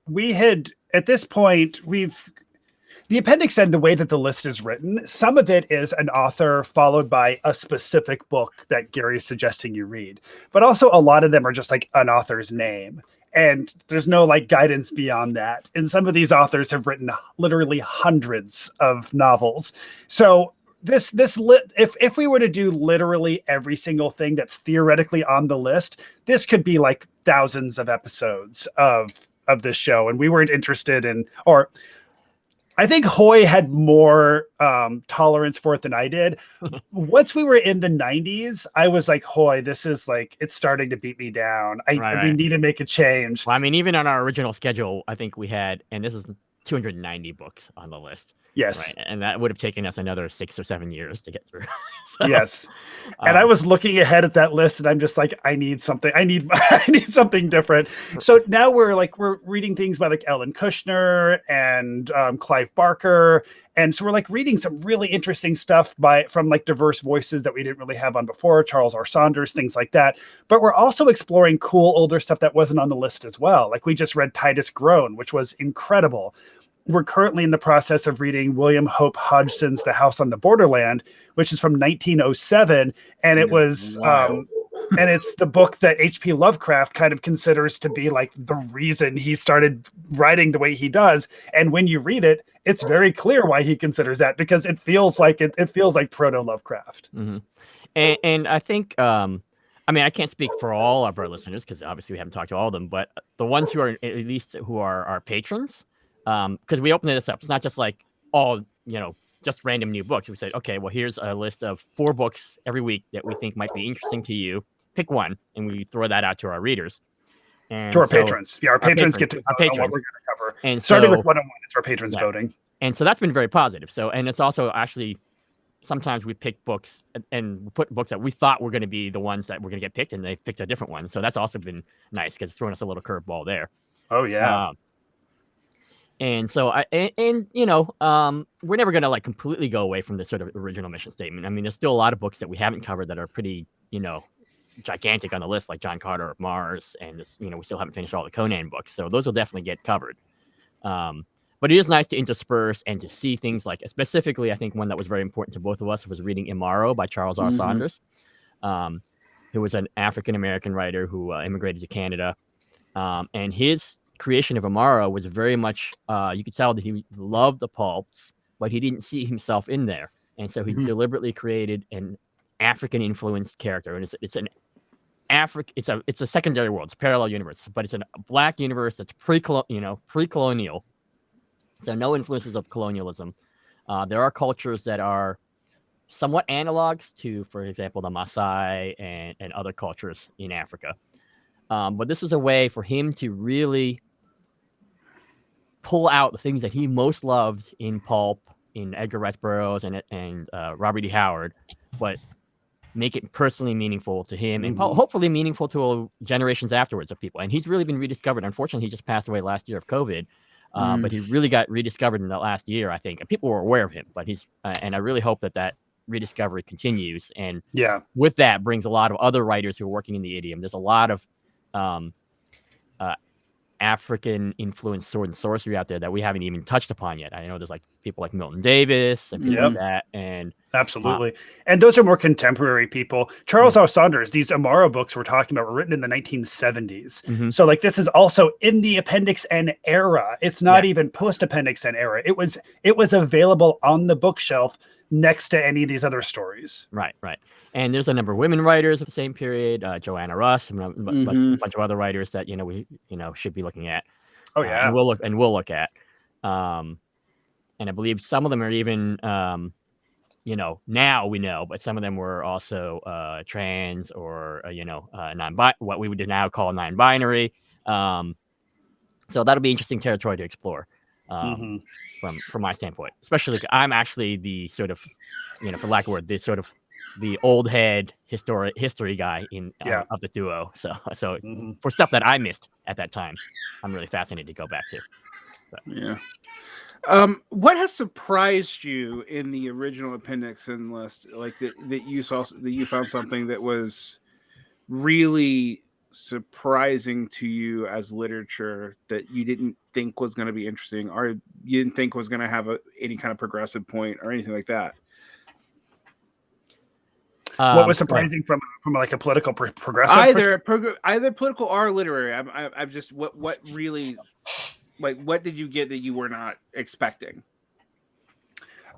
We had, at this point, the Appendix N, the way that the list is written, some of it is an author followed by a specific book that Gary's suggesting you read. But also a lot of them are just like an author's name. And there's no like guidance beyond that. And some of these authors have written literally hundreds of novels. So if we were to do literally every single thing that's theoretically on the list, this could be like thousands of episodes of this show. And we weren't interested in, or I think Hoi had more tolerance for it than I did. Once we were in the 90s, I was like, Hoi, this is like, it's starting to beat me down. We need to make a change. Well, I mean, even on our original schedule, I think we had, and this is 290 books on the list. Yes. Right. And that would have taken us another 6 or 7 years to get through. So, yes. And I was looking ahead at that list and I'm just like, I need something. I need something different. So now we're reading things by like Ellen Kushner and Clive Barker. And so we're like reading some really interesting stuff from like diverse voices that we didn't really have on before, Charles R. Saunders, things like that. But we're also exploring cool older stuff that wasn't on the list as well. Like we just read Titus Groan, which was incredible. We're currently in the process of reading William Hope Hodgson's The House on the Borderland, which is from 1907. And it was, and it's the book that H.P. Lovecraft kind of considers to be like the reason he started writing the way he does. And when you read it, it's very clear why he considers that, because it feels like it feels like proto Lovecraft. Mm-hmm. And I think, I mean, I can't speak for all of our listeners because obviously we haven't talked to all of them, but the ones who are at least who are our patrons, because we opened this up. It's not just like all, just random new books. We said, okay, well, here's a list of 4 books every week that we think might be interesting to you. Pick one, and we throw that out to our readers. And to our patrons. Yeah, our patrons get to vote on what we're going to cover. And starting with 101, it's our patrons voting. And so that's been very positive. So, and it's also actually, sometimes we pick books and put books that we thought were going to be the ones that were going to get picked, and they picked a different one. So that's also been nice because it's thrown us a little curveball there. Oh, yeah. And so we're never going to like completely go away from the sort of original mission statement. I mean, there's still a lot of books that we haven't covered that are pretty, gigantic on the list, like John Carter of Mars, and this, we still haven't finished all the Conan books. So those will definitely get covered. But it is nice to intersperse and to see things like, specifically, I think one that was very important to both of us was reading Imaro by Charles R. Saunders, who was an African-American writer who immigrated to Canada. And his creation of Imaro was very much, you could tell that he loved the pulps, but he didn't see himself in there. And so he deliberately created an African-influenced character. And it's a secondary world, it's a parallel universe, but it's a Black universe that's pre-colonial. So no influences of colonialism. There are cultures that are somewhat analogs to, for example, the Maasai and other cultures in Africa. But this is a way for him to really pull out the things that he most loved in pulp, in Edgar Rice Burroughs and Robert E. Howard, but make it personally meaningful to him and hopefully meaningful to generations afterwards of people. And he's really been rediscovered. Unfortunately, he just passed away last year of COVID, but he really got rediscovered in the last year, I think. And people were aware of him, but he's and I really hope that rediscovery continues. And with that brings a lot of other writers who are working in the idiom. There's a lot of African influenced sword and sorcery out there that we haven't even touched upon yet. I know there's like people like Milton Davis and people like that, and absolutely. And those are more contemporary people. Charles R. Saunders, these Amaro books we're talking about were written in the 1970s. So like this is also in the Appendix N era. It's not even post Appendix N era. It was available on the bookshelf next to any of these other stories. Right. And there's a number of women writers of the same period, Joanna Russ, and a bunch of other writers that we should be looking at. And we'll look at. And I believe some of them are even now we know, but some of them were also trans or what we would now call non-binary. So that'll be interesting territory to explore. From my standpoint, especially I'm actually the sort of, for lack of a word, the old head history guy of the duo. So for stuff that I missed at that time, I'm really fascinated to go back to. But. What has surprised you in the original Appendix N list? Like that you found something that was really surprising to you as literature that you didn't think was going to be interesting, or you didn't think was going to have any kind of progressive point or anything like that? What was surprising from like a political progressive either political or literary? I'm just what really, like, what did you get that you were not expecting?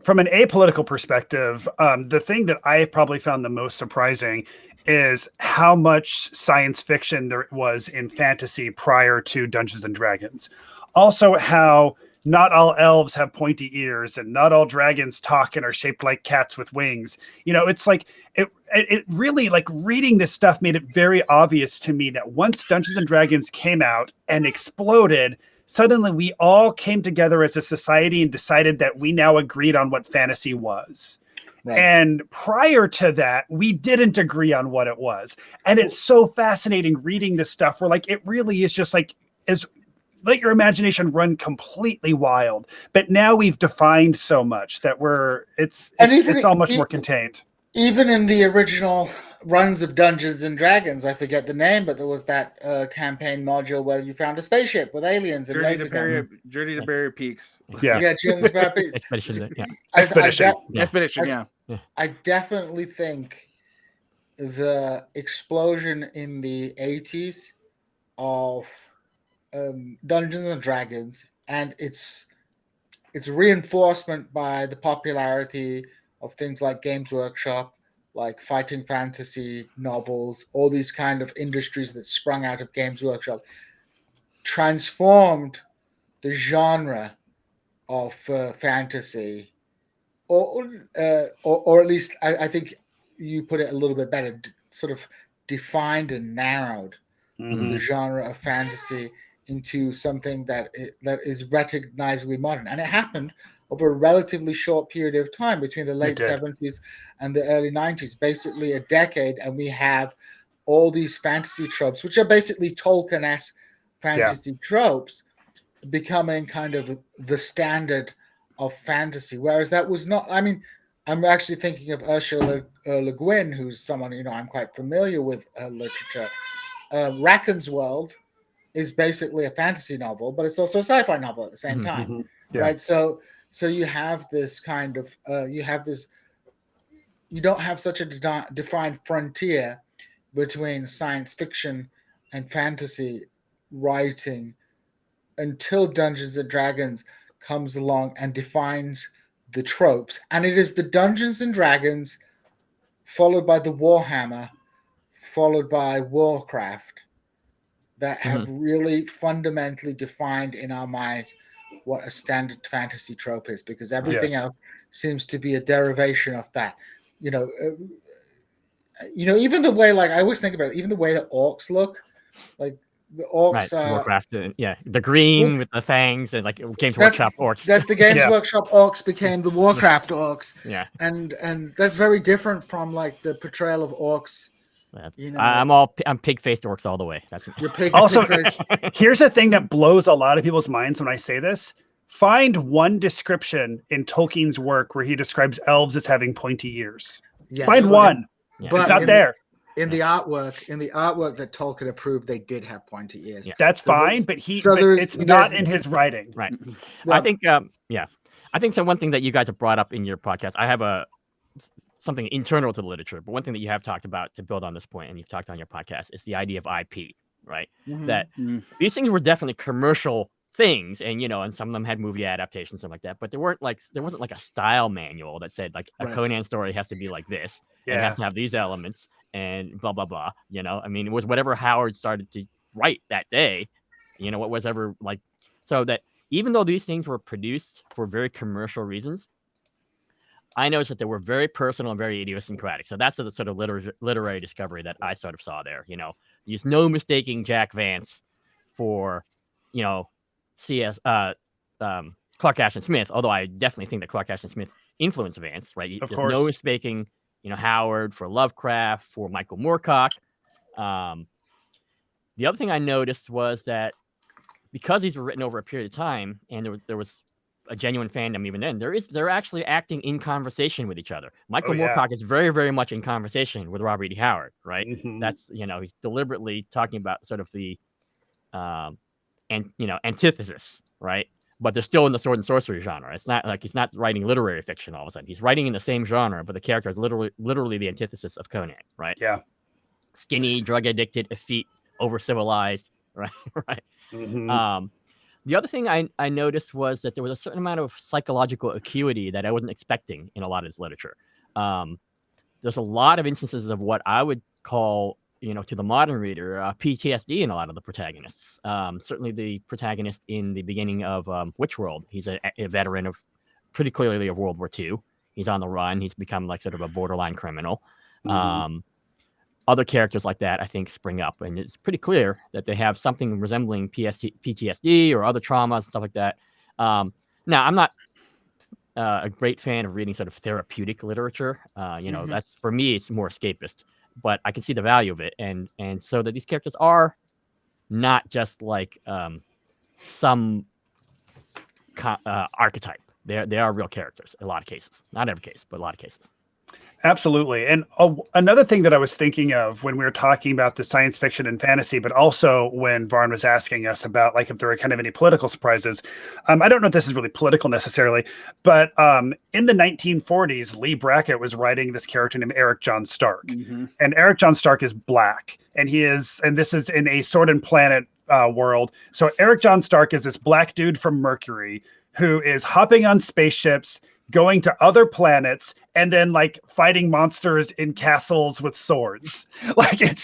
From an apolitical perspective, the thing that I probably found the most surprising is how much science fiction there was in fantasy prior to Dungeons and Dragons. Also, how not all elves have pointy ears and not all dragons talk and are shaped like cats with wings. It's like it really, like, reading this stuff made it very obvious to me that once Dungeons and Dragons came out and exploded, suddenly we all came together as a society and decided that we now agreed on what fantasy was. Right. And prior to that, we didn't agree on what it was. And it's so fascinating reading this stuff where, like, it really is just like, let your imagination run completely wild. But now we've defined so much that it's all much more contained. Even in the original runs of Dungeons and Dragons, I forget the name, but there was that campaign module where you found a spaceship with aliens and laser guns. Journey to Barrier Peaks. Journey to Barrier Peaks. Expedition. I definitely think the explosion in the 80s of Dungeons and Dragons and its reinforcement by the popularity of things like Games Workshop, like fighting fantasy novels, all these kind of industries that sprung out of Games Workshop, transformed the genre of fantasy, or at least I think you put it a little bit better, sort of defined and narrowed the genre of fantasy into something that is recognizably modern. And it happened over a relatively short period of time between the late 70s and the early 90s, basically a decade, and we have all these fantasy tropes, which are basically Tolkien-esque fantasy tropes, becoming kind of the standard of fantasy, whereas that was not. I mean, I'm actually thinking of Ursula Le Guin, who's someone I'm quite familiar with her literature. Raccoon's World is basically a fantasy novel, but it's also a sci-fi novel at the same time, right? So you have this kind of you don't have such a defined frontier between science fiction and fantasy writing until Dungeons and Dragons comes along and defines the tropes. And it is the Dungeons and Dragons followed by the Warhammer, followed by Warcraft, that have really fundamentally defined in our minds what a standard fantasy trope is, because everything else seems to be a derivation of that. Even the way, like, I always think about it, even the way that orcs look, like The orcs Right, are Warcraft. Yeah, the green with the fangs and like Games Workshop orcs. That's the Games Yeah. Workshop orcs became the Warcraft orcs. Yeah. And that's very different from like the portrayal of orcs. You know, I'm pig-faced orcs all the way. That's your pig. Also, face. here's the thing that blows a lot of people's minds when I say this. Find one description in Tolkien's work where he describes elves as having pointy ears. Yes, Find but one. but It's not there. In the artwork that Tolkien approved, they did have pointy ears. Yeah. That's fine, but it's not in his writing. Right. Well, I think I think so. One thing that you guys have brought up in your podcast, I have something internal to the literature, but one thing that you have talked about to build on this point, and you've talked on your podcast, is the idea of IP, right? That these things were definitely commercial things, and and some of them had movie adaptations, stuff like that, but there wasn't like a style manual that said like a Conan story has to be like this, and it has to have these elements, and blah blah blah. I mean, it was whatever Howard started to write that day, what was ever like, so that even though these things were produced for very commercial reasons, I noticed that they were very personal and very idiosyncratic. So that's the sort of literary discovery that I sort of saw there. There's no mistaking Jack Vance for, C.S. Clark Ashton Smith. Although I definitely think that Clark Ashton Smith influenced Vance, right? Of There's course. no mistaking, Howard for Lovecraft, for Michael Moorcock. The other thing I noticed was that because these were written over a period of time, and there was a genuine fandom even then, they're actually acting in conversation with each other. Michael Moorcock is very, very much in conversation with Robert E. Howard, right? That's he's deliberately talking about sort of the antithesis, right? But they're still in the sword and sorcery genre. It's not like he's not writing literary fiction all of a sudden. He's writing in the same genre, but the character is literally the antithesis of Conan, right? Yeah. Skinny, drug addicted, effete, over civilized, right? Right. The other thing I noticed was that there was a certain amount of psychological acuity that I wasn't expecting in a lot of his literature. There's a lot of instances of what I would call, to the modern reader, PTSD in a lot of the protagonists. Certainly the protagonist in the beginning of Witchworld, he's a veteran of pretty clearly of World War II. He's on the run. He's become like sort of a borderline criminal. Other characters like that, I think, spring up, and it's pretty clear that they have something resembling PTSD or other traumas and stuff like that. Now, I'm not a great fan of reading sort of therapeutic literature. That's, for me, it's more escapist, but I can see the value of it, and so that these characters are not just like some archetype. They are real characters in a lot of cases. Not every case, but a lot of cases. Absolutely. And another thing that I was thinking of when we were talking about the science fiction and fantasy, but also when Varn was asking us about like if there were kind of any political surprises. I don't know if this is really political necessarily, but in the 1940s, Lee Brackett was writing this character named Eric John Stark. And Eric John Stark is black. And this is in a Sword and Planet world. So Eric John Stark is this black dude from Mercury who is hopping on spaceships, going to other planets, and then like fighting monsters in castles with swords. Like it's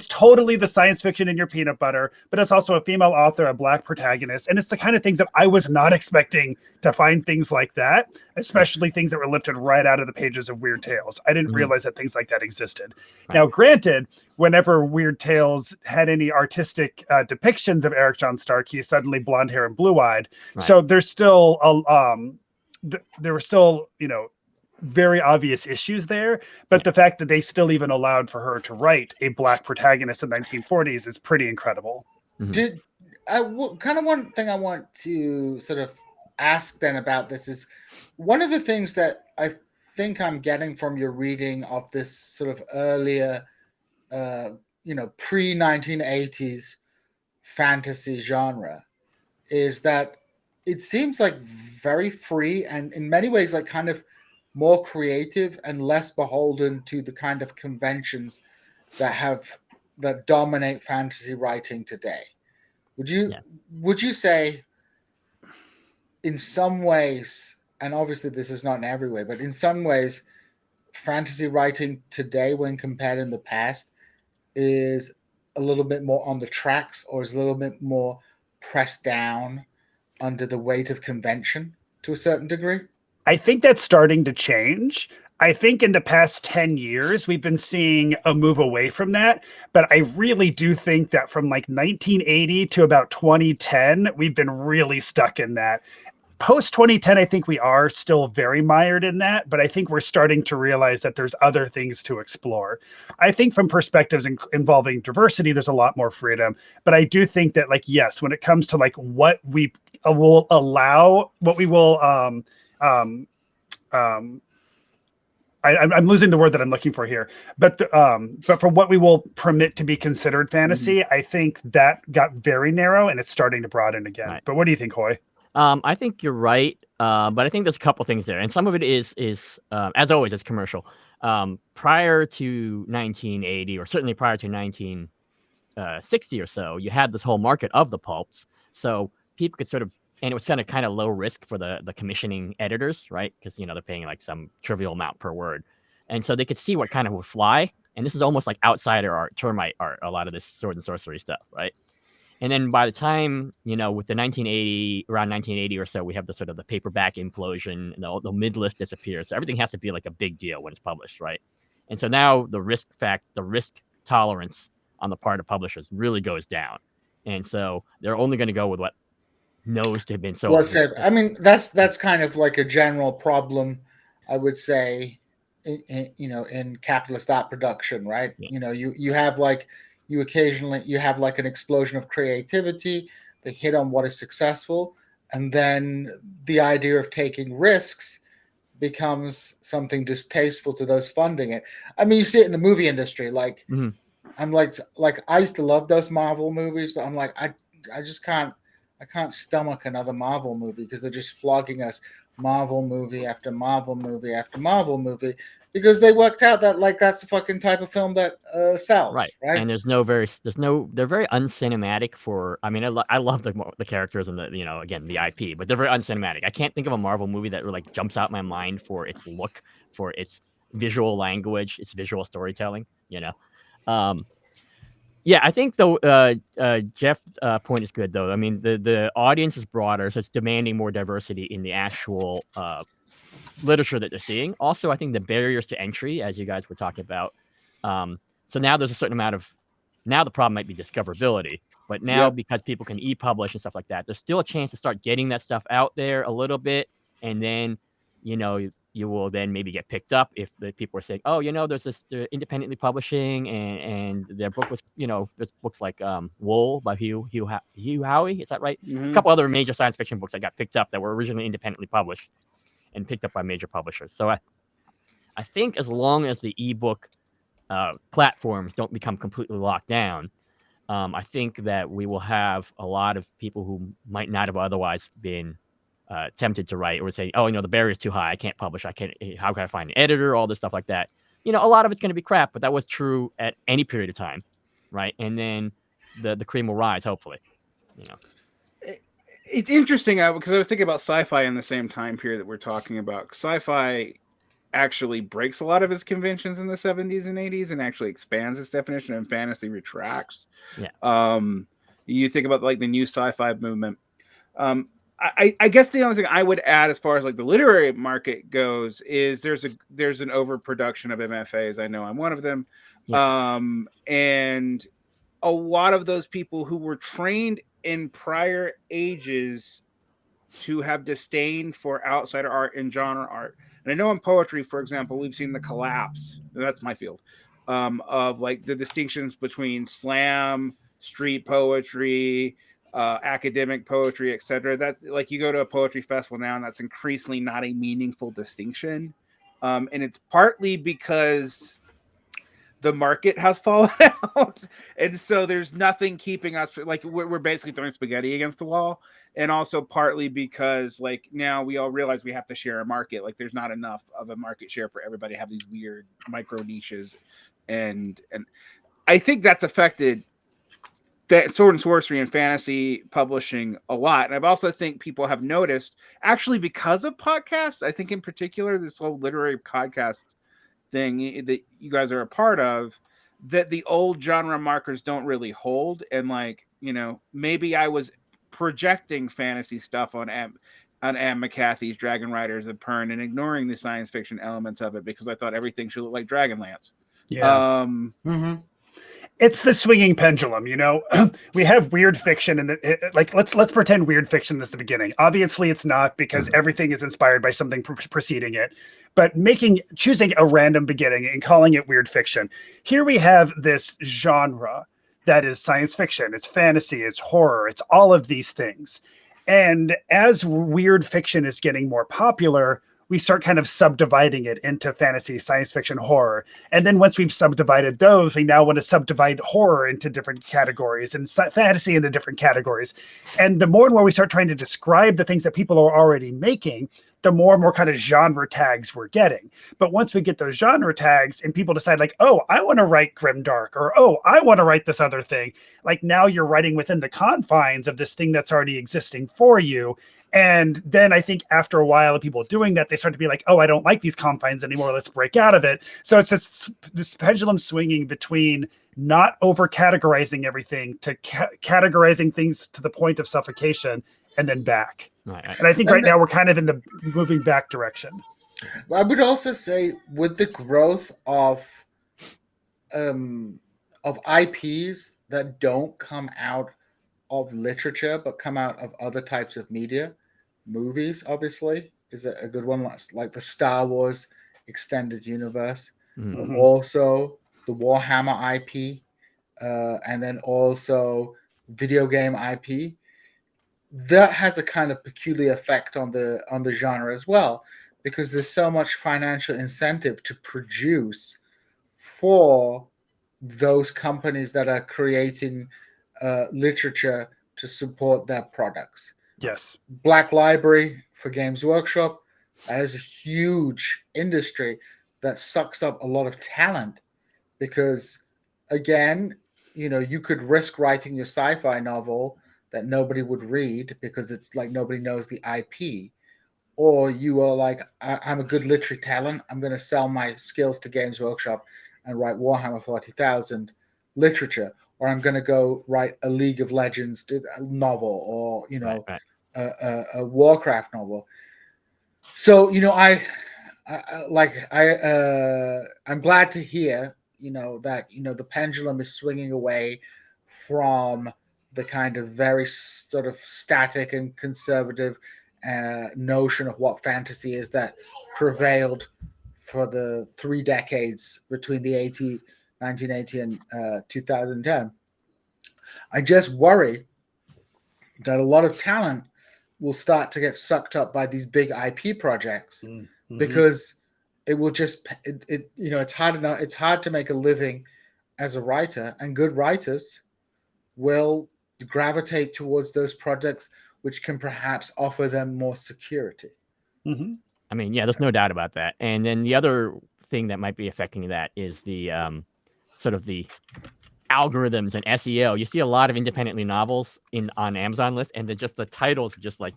totally the science fiction in your peanut butter, but it's also a female author, a black protagonist. And it's the kind of things that I was not expecting to find things like that, especially things that were lifted right out of the pages of Weird Tales. I didn't realize that things like that existed. Now, granted, whenever Weird Tales had any artistic depictions of Eric John Stark, he's suddenly blonde hair and blue eyed. So there's still there were still, very obvious issues there, but the fact that they still even allowed for her to write a black protagonist in the 1940s is pretty incredible. Kind of one thing I want to sort of ask then about this is one of the things that I think I'm getting from your reading of this sort of earlier, pre-1980s fantasy genre is that it seems like very free and in many ways like kind of more creative and less beholden to the kind of conventions that dominate fantasy writing today. Would you say in some ways, and obviously this is not in every way, but in some ways fantasy writing today when compared in the past is a little bit more on the tracks or is a little bit more pressed down under the weight of convention to a certain degree? I think that's starting to change. I think in the past 10 years, we've been seeing a move away from that. But I really do think that from like 1980 to about 2010, we've been really stuck in that. Post 2010, I think we are still very mired in that, but I think we're starting to realize that there's other things to explore. I think from perspectives involving diversity, there's a lot more freedom. But I do think that, like, yes, when it comes to like what we will allow, what we will um, I'm losing the word that I'm looking for here, but for what we will permit to be considered fantasy, I think that got very narrow and it's starting to broaden again. Right. But what do you think, Hoi? I think you're right, but I think there's a couple things there, and some of it is as always, it's commercial. Prior to 1980, or certainly prior to 1960 or so, you had this whole market of the pulps, so people could sort of, and it was kind of low risk for the commissioning editors, right? Because they're paying like some trivial amount per word, and so they could see what kind of would fly. And this is almost like outsider art, termite art, a lot of this sword and sorcery stuff, right? And then by the time, with the around 1980 or so, we have the sort of the paperback implosion, and the mid list disappears. So everything has to be like a big deal when it's published, right? And so now the risk tolerance on the part of publishers really goes down. And so they're only going to go with what knows to have been so. I mean, that's kind of like a general problem, I would say, in capitalist art production, right? Yeah. You occasionally have like an explosion of creativity. They hit on what is successful, and then the idea of taking risks becomes something distasteful to those funding it. I mean, you see it in the movie industry. Like, I'm like I used to love those Marvel movies, but I'm like I just can't. I can't stomach another Marvel movie because they're just flogging us Marvel movie after Marvel movie after Marvel movie because they worked out that like that's the fucking type of film that sells, right? And they're very uncinematic for. I mean, I love the characters and again the IP, but they're very uncinematic. I can't think of a Marvel movie that like jumps out my mind for its look, for its visual language, its visual storytelling. Yeah, I think though Jeff's point is good though. I mean, the audience is broader, so it's demanding more diversity in the actual literature that they're seeing. Also, I think the barriers to entry, as you guys were talking about. So now there's a certain amount of. Now the problem might be discoverability, but now because people can e-publish and stuff like that, there's still a chance to start getting that stuff out there a little bit, and then you will then maybe get picked up if the people are saying, oh, there's this independently publishing, and their book was, there's books like Wool by Hugh Howey, is that right? A couple other major science fiction books that got picked up that were originally independently published and picked up by major publishers. So I think as long as the ebook platforms don't become completely locked down, I think that we will have a lot of people who might not have otherwise been tempted to write, or say, oh, the barrier is too high, I can't publish, how can I find an editor, all this stuff like that. A lot of it's going to be crap, but that was true at any period of time, right? And then the cream will rise, hopefully. It's interesting because I was thinking about sci-fi in the same time period that we're talking about. Sci-fi actually breaks a lot of its conventions in the 70s and 80s and actually expands its definition, and fantasy retracts. You think about like the new sci-fi movement. I guess the only thing I would add as far as like the literary market goes is there's an overproduction of MFAs. I know I'm one of them. And a lot of those people who were trained in prior ages to have disdain for outsider art and genre art. And I know in poetry, for example, we've seen the collapse, that's my field, of like the distinctions between slam, street poetry, academic poetry, etc. That like you go to a poetry festival now, and that's increasingly not a meaningful distinction. And it's partly because the market has fallen out, and so there's nothing keeping us, like we're basically throwing spaghetti against the wall. And also partly because like now we all realize we have to share a market. Like there's not enough of a market share for everybody to have these weird micro niches, and I think that's affected that sword and sorcery and fantasy publishing a lot. And I've also think people have noticed, actually because of podcasts, I think in particular this whole literary podcast thing that you guys are a part of, that the old genre markers don't really hold. And like, maybe I was projecting fantasy stuff on on Anne McCarthy's Dragon Riders of Pern and ignoring the science fiction elements of it because I thought everything should look like Dragonlance. Yeah. Mm-hmm. It's the swinging pendulum, you know. We have weird fiction, and like let's pretend weird fiction is the beginning. Obviously, it's not, because everything is inspired by something preceding it. But choosing a random beginning and calling it weird fiction. Here we have this genre that is science fiction. It's fantasy. It's horror. It's all of these things. And as weird fiction is getting more popular, we start kind of subdividing it into fantasy, science fiction, horror. And then once we've subdivided those, we now want to subdivide horror into different categories and fantasy into different categories. And the more and more we start trying to describe the things that people are already making, the more and more kind of genre tags we're getting. But once we get those genre tags and people decide like, oh, I want to write grimdark, or, oh, I want to write this other thing. Like now you're writing within the confines of this thing that's already existing for you. And then I think after a while of people doing that, they start to be like, oh, I don't like these confines anymore. Let's break out of it. So it's this pendulum swinging between not over categorizing everything to categorizing things to the point of suffocation and then back. Right. And I think right now we're kind of in the moving back direction. I would also say with the growth of IPs that don't come out of literature but come out of other types of media, movies obviously is a good one, like the Star Wars extended universe, also the Warhammer IP, and then also video game IP. That has a kind of peculiar effect on the genre as well, because there's so much financial incentive to produce for those companies that are creating literature to support their products. Yes. Black Library for Games Workshop, that is a huge industry that sucks up a lot of talent, because again, you know, you could risk writing your sci-fi novel that nobody would read because it's like nobody knows the IP, or you are like, I'm a good literary talent, I'm going to sell my skills to Games Workshop and write Warhammer 40,000 literature, or I'm going to go write a League of Legends novel, or you know, a Warcraft novel. So you know, I'm glad to hear, you know, that, you know, the pendulum is swinging away from the kind of very sort of static and conservative notion of what fantasy is that prevailed for the 3 decades between the 1980 and 2010. I just worry that a lot of talent will start to get sucked up by these big IP projects, because it will just, you know, it's hard to make a living as a writer, and good writers will gravitate towards those projects which can perhaps offer them more security. I mean, yeah, there's no doubt about that. And then the other thing that might be affecting that is the sort of the algorithms and SEO. You see a lot of independently novels on Amazon lists, and the titles are just like,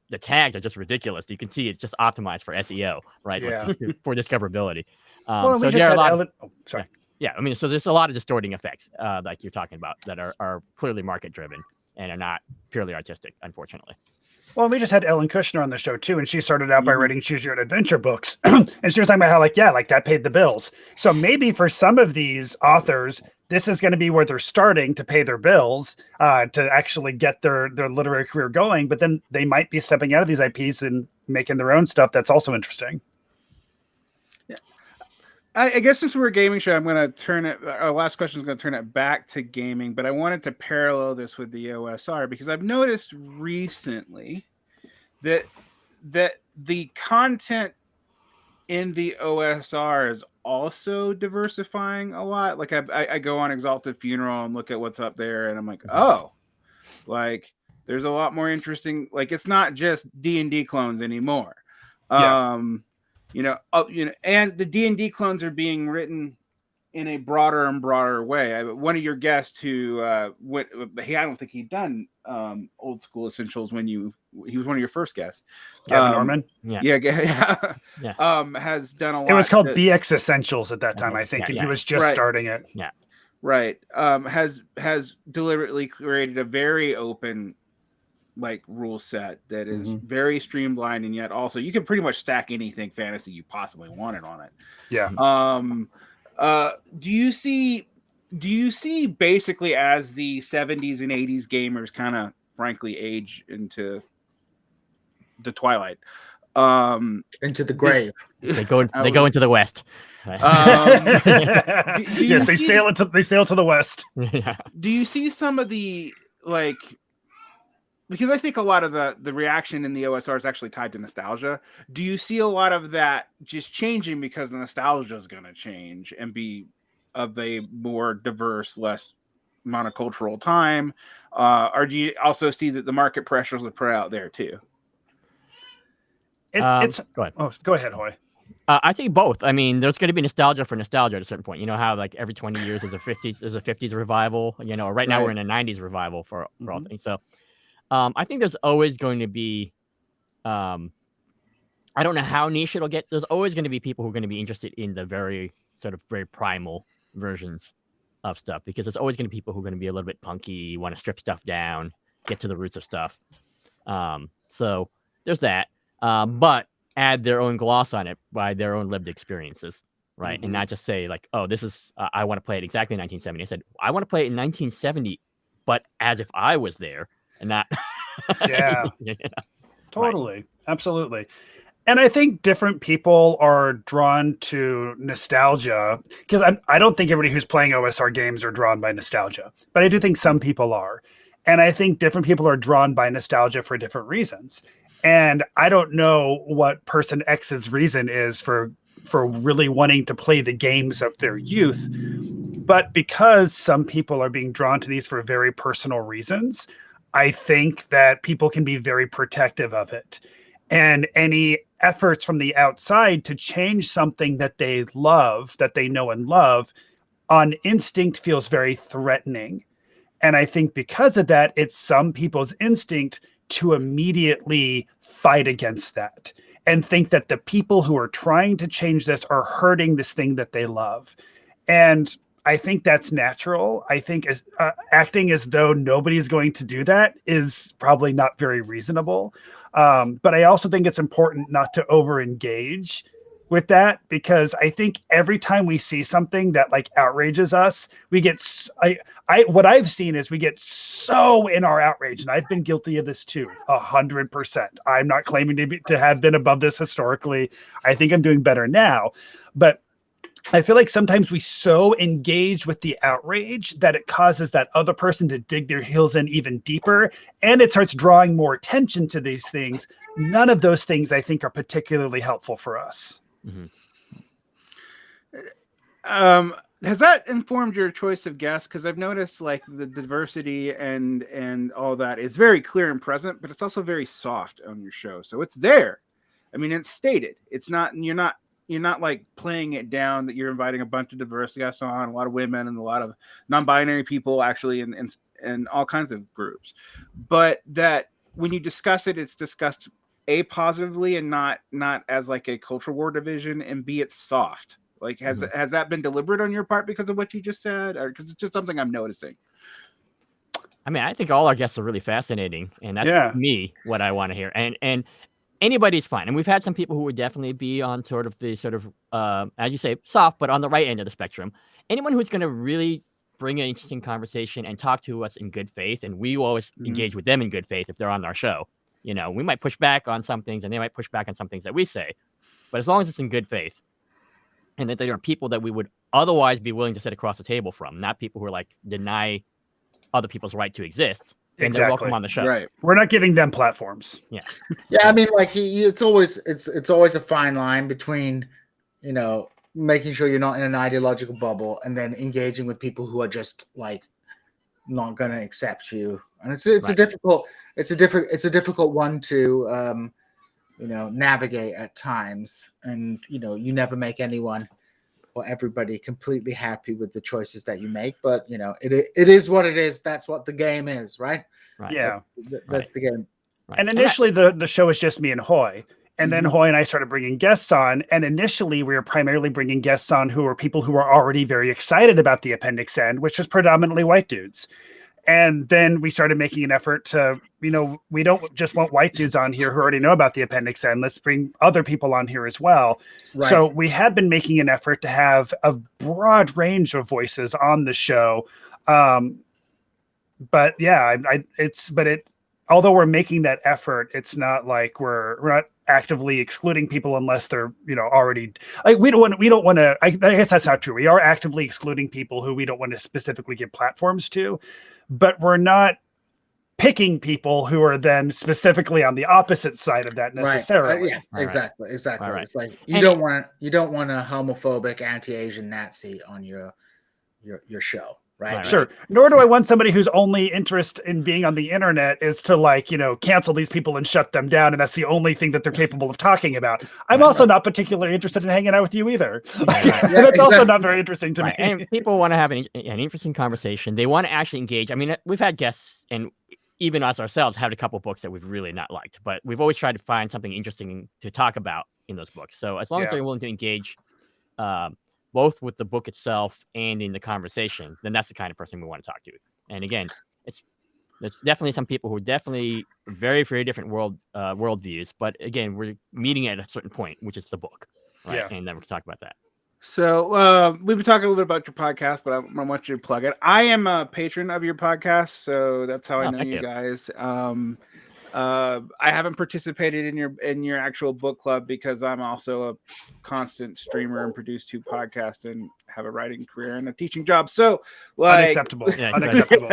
the tags are just ridiculous. You can see it's just optimized for SEO, right? Yeah. Like, for discoverability. Well, so we just there are had a lot Ellen. Oh, sorry. Yeah, I mean, so there's a lot of distorting effects, like you're talking about, that are clearly market driven and are not purely artistic, unfortunately. Well, we just had Ellen Kushner on the show too, and she started out by writing choose your own adventure books, and she was talking about how, like, yeah, like that paid the bills. So maybe for some of these authors, this is going to be where they're starting to pay their bills, to actually get their literary career going. But then they might be stepping out of these IPs and making their own stuff that's also interesting. Yeah, I guess since we're a gaming show, I'm going to turn it. Our last question is going to turn it back to gaming, but I wanted to parallel this with the OSR, because I've noticed recently that the content in the OSR is also diversifying a lot. Like I go on Exalted Funeral and look at what's up there, and I'm like, oh, like there's a lot more interesting. Like it's not just D&D clones anymore. Yeah. And the D&D clones are being written in a broader and broader way. One of your guests who I don't think he'd done Old School Essentials he was one of your first guests. Gavin Norman. Yeah. Has done a lot. It was called BX Essentials at that time, I think, and he was just starting it. Yeah. Right. Has deliberately created a very open like rule set that is very streamlined, and yet also you can pretty much stack anything fantasy you possibly wanted on it. Yeah. Do you see basically as the 70s and 80s gamers kind of frankly age into the twilight, into the grave, they go into the west. Yes, they sail to the west. Yeah. Do you see some of the, like, because I think a lot of the reaction in the OSR is actually tied to nostalgia. Do you see a lot of that just changing because the nostalgia is going to change and be of a more diverse, less monocultural time? Or do you also see that the market pressures are put out there too? Go ahead. Oh, go ahead, Hoi. I think both. I mean, there's going to be nostalgia for nostalgia at a certain point. You know how like every 20 years there's a 50s revival. You know, right now we're in a 90s revival for all things. So, I think there's always going to be, I don't know how niche it'll get. There's always going to be people who are going to be interested in the very primal versions of stuff, because there's always going to be people who are going to be a little bit punky, want to strip stuff down, get to the roots of stuff. So there's that. But add their own gloss on it by their own lived experiences, right? And not just say like, oh, this is, I want to play it exactly in 1970. I said, I want to play it in 1970, but as if I was there and not. Yeah, totally. Right. Absolutely. And I think different people are drawn to nostalgia, because I don't think everybody who's playing OSR games are drawn by nostalgia, but I do think some people are. And I think different people are drawn by nostalgia for different reasons. And I don't know what person X's reason is for really wanting to play the games of their youth. But because some people are being drawn to these for very personal reasons, I think that people can be very protective of it. And any efforts from the outside to change something that they love, that they know and love, on instinct feels very threatening. And I think because of that, it's some people's instinct to immediately fight against that and think that the people who are trying to change this are hurting this thing that they love. And I think that's natural. I think acting as though nobody's going to do that is probably not very reasonable. But I also think it's important not to over-engage with that, because I think every time we see something that like outrages us, we get, what I've seen is we get so in our outrage, and I've been guilty of this too, 100%. I'm not claiming to have been above this historically. I think I'm doing better now, but I feel like sometimes we so engage with the outrage that it causes that other person to dig their heels in even deeper, and it starts drawing more attention to these things. None of those things I think are particularly helpful for us. Has that informed your choice of guests? Because I've noticed like the diversity and all that is very clear and present, but it's also very soft on your show. So it's there. I mean, it's stated. It's not, you're not like playing it down that you're inviting a bunch of diverse guests on, a lot of women and a lot of non-binary people actually in all kinds of groups. But that when you discuss it, it's discussed A, positively, and not as like a culture war division, and B, it's soft. Like, has that been deliberate on your part because of what you just said, or because it's just something I'm noticing? I mean, I think all our guests are really fascinating, and that's me, what I want to hear. And anybody's fine. And we've had some people who would definitely be on as you say, soft, but on the right end of the spectrum. Anyone who's going to really bring an interesting conversation and talk to us in good faith, and we always engage with them in good faith if they're on our show. You know, we might push back on some things, and they might push back on some things that we say. But as long as it's in good faith, and that they are people that we would otherwise be willing to sit across the table from, not people who are like deny other people's right to exist. And they're welcome on the show. Right. We're not giving them platforms. Yeah. Yeah. I mean, like it's always a fine line between, you know, making sure you're not in an ideological bubble and then engaging with people who are just like not going to accept you. And it's a difficult one to, you know, navigate at times. And, you know, you never make anyone or everybody completely happy with the choices that you make, but you know, it is what it is. That's what the game is, right? Right. Yeah. That's the game. Right. And initially the show was just me and Hoi. And then Hoi and I started bringing guests on. And initially we were primarily bringing guests on who were people who were already very excited about the Appendix N, which was predominantly white dudes. And then we started making an effort to, we don't just want white dudes on here who already know about the Appendix N. Let's bring other people on here as well. Right. So we have been making an effort to have a broad range of voices on the show. But yeah, although we're making that effort, it's not like we're not actively excluding people unless they're, already like, we don't want to, I guess that's not true. We are actively excluding people who we don't want to specifically give platforms to, but we're not picking people who are then specifically on the opposite side of that necessarily. Yeah, exactly. Right. It's like you don't want a homophobic anti-Asian Nazi on your show. Right. Sure. Nor do I want somebody whose only interest in being on the internet is to cancel these people and shut them down. And that's the only thing that they're capable of talking about. I'm also not particularly interested in hanging out with you either. That's also not very interesting to me. And people want to have an interesting conversation. They want to actually engage. I mean, we've had guests and even us ourselves had a couple books that we've really not liked, but we've always tried to find something interesting to talk about in those books. So as long as they're willing to engage, both with the book itself and in the conversation, then that's the kind of person we want to talk to. And again, there's definitely some people who are definitely very, very different worldviews. But again, we're meeting at a certain point, which is the book, right? Yeah. And then we'll talk about that. So we've been talking a little bit about your podcast, but I want you to plug it. I am a patron of your podcast, so that's how I know you guys. I haven't participated in your actual book club because I'm also a constant streamer and produce 2 podcasts and have a writing career and a teaching job. So unacceptable. Yeah, unacceptable.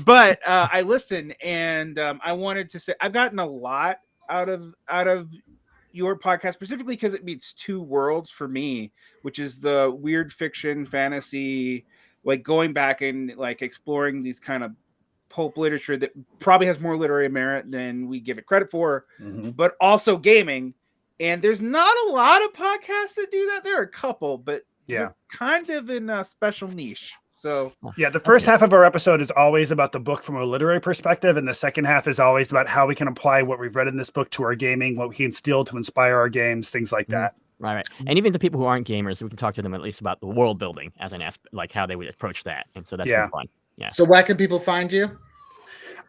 But I listen, and I wanted to say I've gotten a lot out of your podcast, specifically because it meets 2 worlds for me, which is the weird fiction, fantasy, like going back and like exploring these kind of pulp literature that probably has more literary merit than we give it credit for, but also gaming. And there's not a lot of podcasts that do that. There are a couple, but they're kind of in a special niche. So yeah, the first half of our episode is always about the book from a literary perspective, and the second half is always about how we can apply what we've read in this book to our gaming, what we can steal to inspire our games, things like that. Right. And even the people who aren't gamers, we can talk to them at least about the world building as an aspect, like how they would approach that. And so that's fun. Yeah. So where can people find you?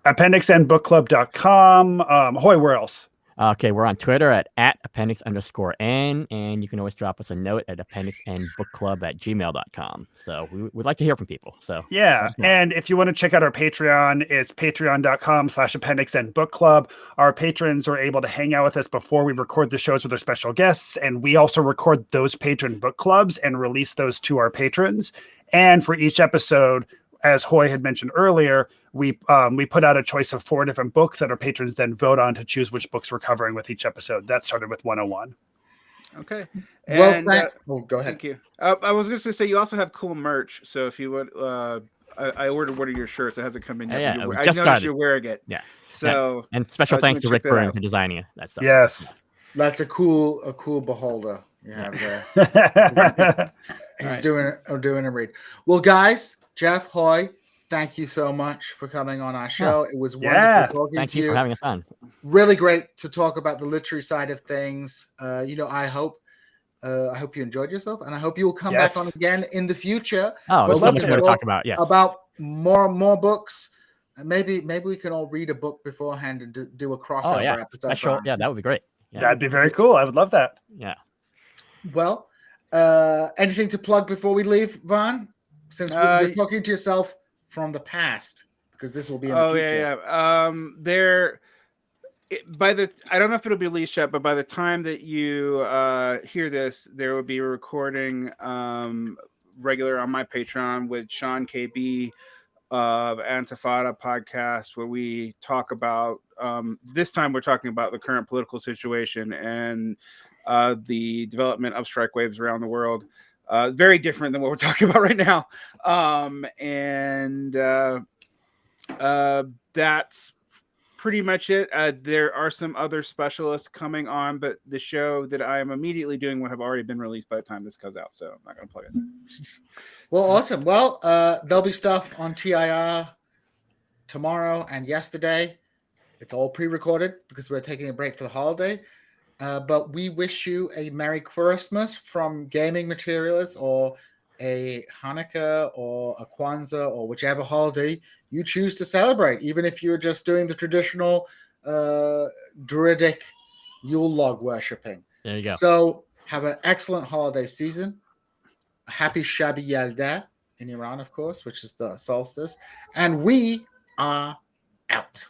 AppendixNBookClub.com. Hoi, where else? Okay, we're on Twitter at @appendix_n, and you can always drop us a note at appendixnbookclub@gmail.com. So we'd like to hear from people. So yeah, and if you want to check out our Patreon, it's patreon.com/appendixnbookclub. Our patrons are able to hang out with us before we record the shows with our special guests, and we also record those patron book clubs and release those to our patrons. And for each episode, as Hoi had mentioned earlier, we put out a choice of 4 different books that our patrons then vote on to choose which books we're covering with each episode. That started with 101. Okay. Well, go ahead. Thank you. I was going to say you also have cool merch. So if you would, I ordered one of your shirts. It hasn't come in yet. Yeah, I noticed you're wearing it. Yeah. So and special thanks to Rick Byrne for designing that stuff. Yes. That's a cool beholder you have there. He's doing a read. Well, guys, Jeff, Hoi, thank you so much for coming on our show. It was wonderful talking Thank to you for having us on. Really great to talk about the literary side of things. I hope you enjoyed yourself, and I hope you will come back on again in the future. Oh, there's so much more to talk about. Yes, about more books. Maybe we can all read a book beforehand and do a crossover episode. Special, that would be great. Yeah. That'd be very cool. I would love that. Yeah. Well, anything to plug before we leave, Vaughn? Since you're talking to yourself from the past, because this will be in the future. I don't know if it'll be released yet, but by the time that you hear this, there will be a recording regular on my Patreon with Sean KB of Antifada podcast, where we talk about this time we're talking about the current political situation and the development of strike waves around the world. Very different than what we're talking about right now. That's pretty much it. There are some other specialists coming on, but the show that I am immediately doing would have already been released by the time this comes out, so I'm not going to plug it. Well, awesome. Well, there'll be stuff on TIR tomorrow and yesterday. It's all pre-recorded because we're taking a break for the holiday. But we wish you a Merry Christmas from Gaming Materialists, or a Hanukkah or a Kwanzaa or whichever holiday you choose to celebrate, even if you're just doing the traditional Druidic Yule log worshipping. There you go. So have an excellent holiday season. Happy Shabi Yalda in Iran, of course, which is the solstice. And we are out.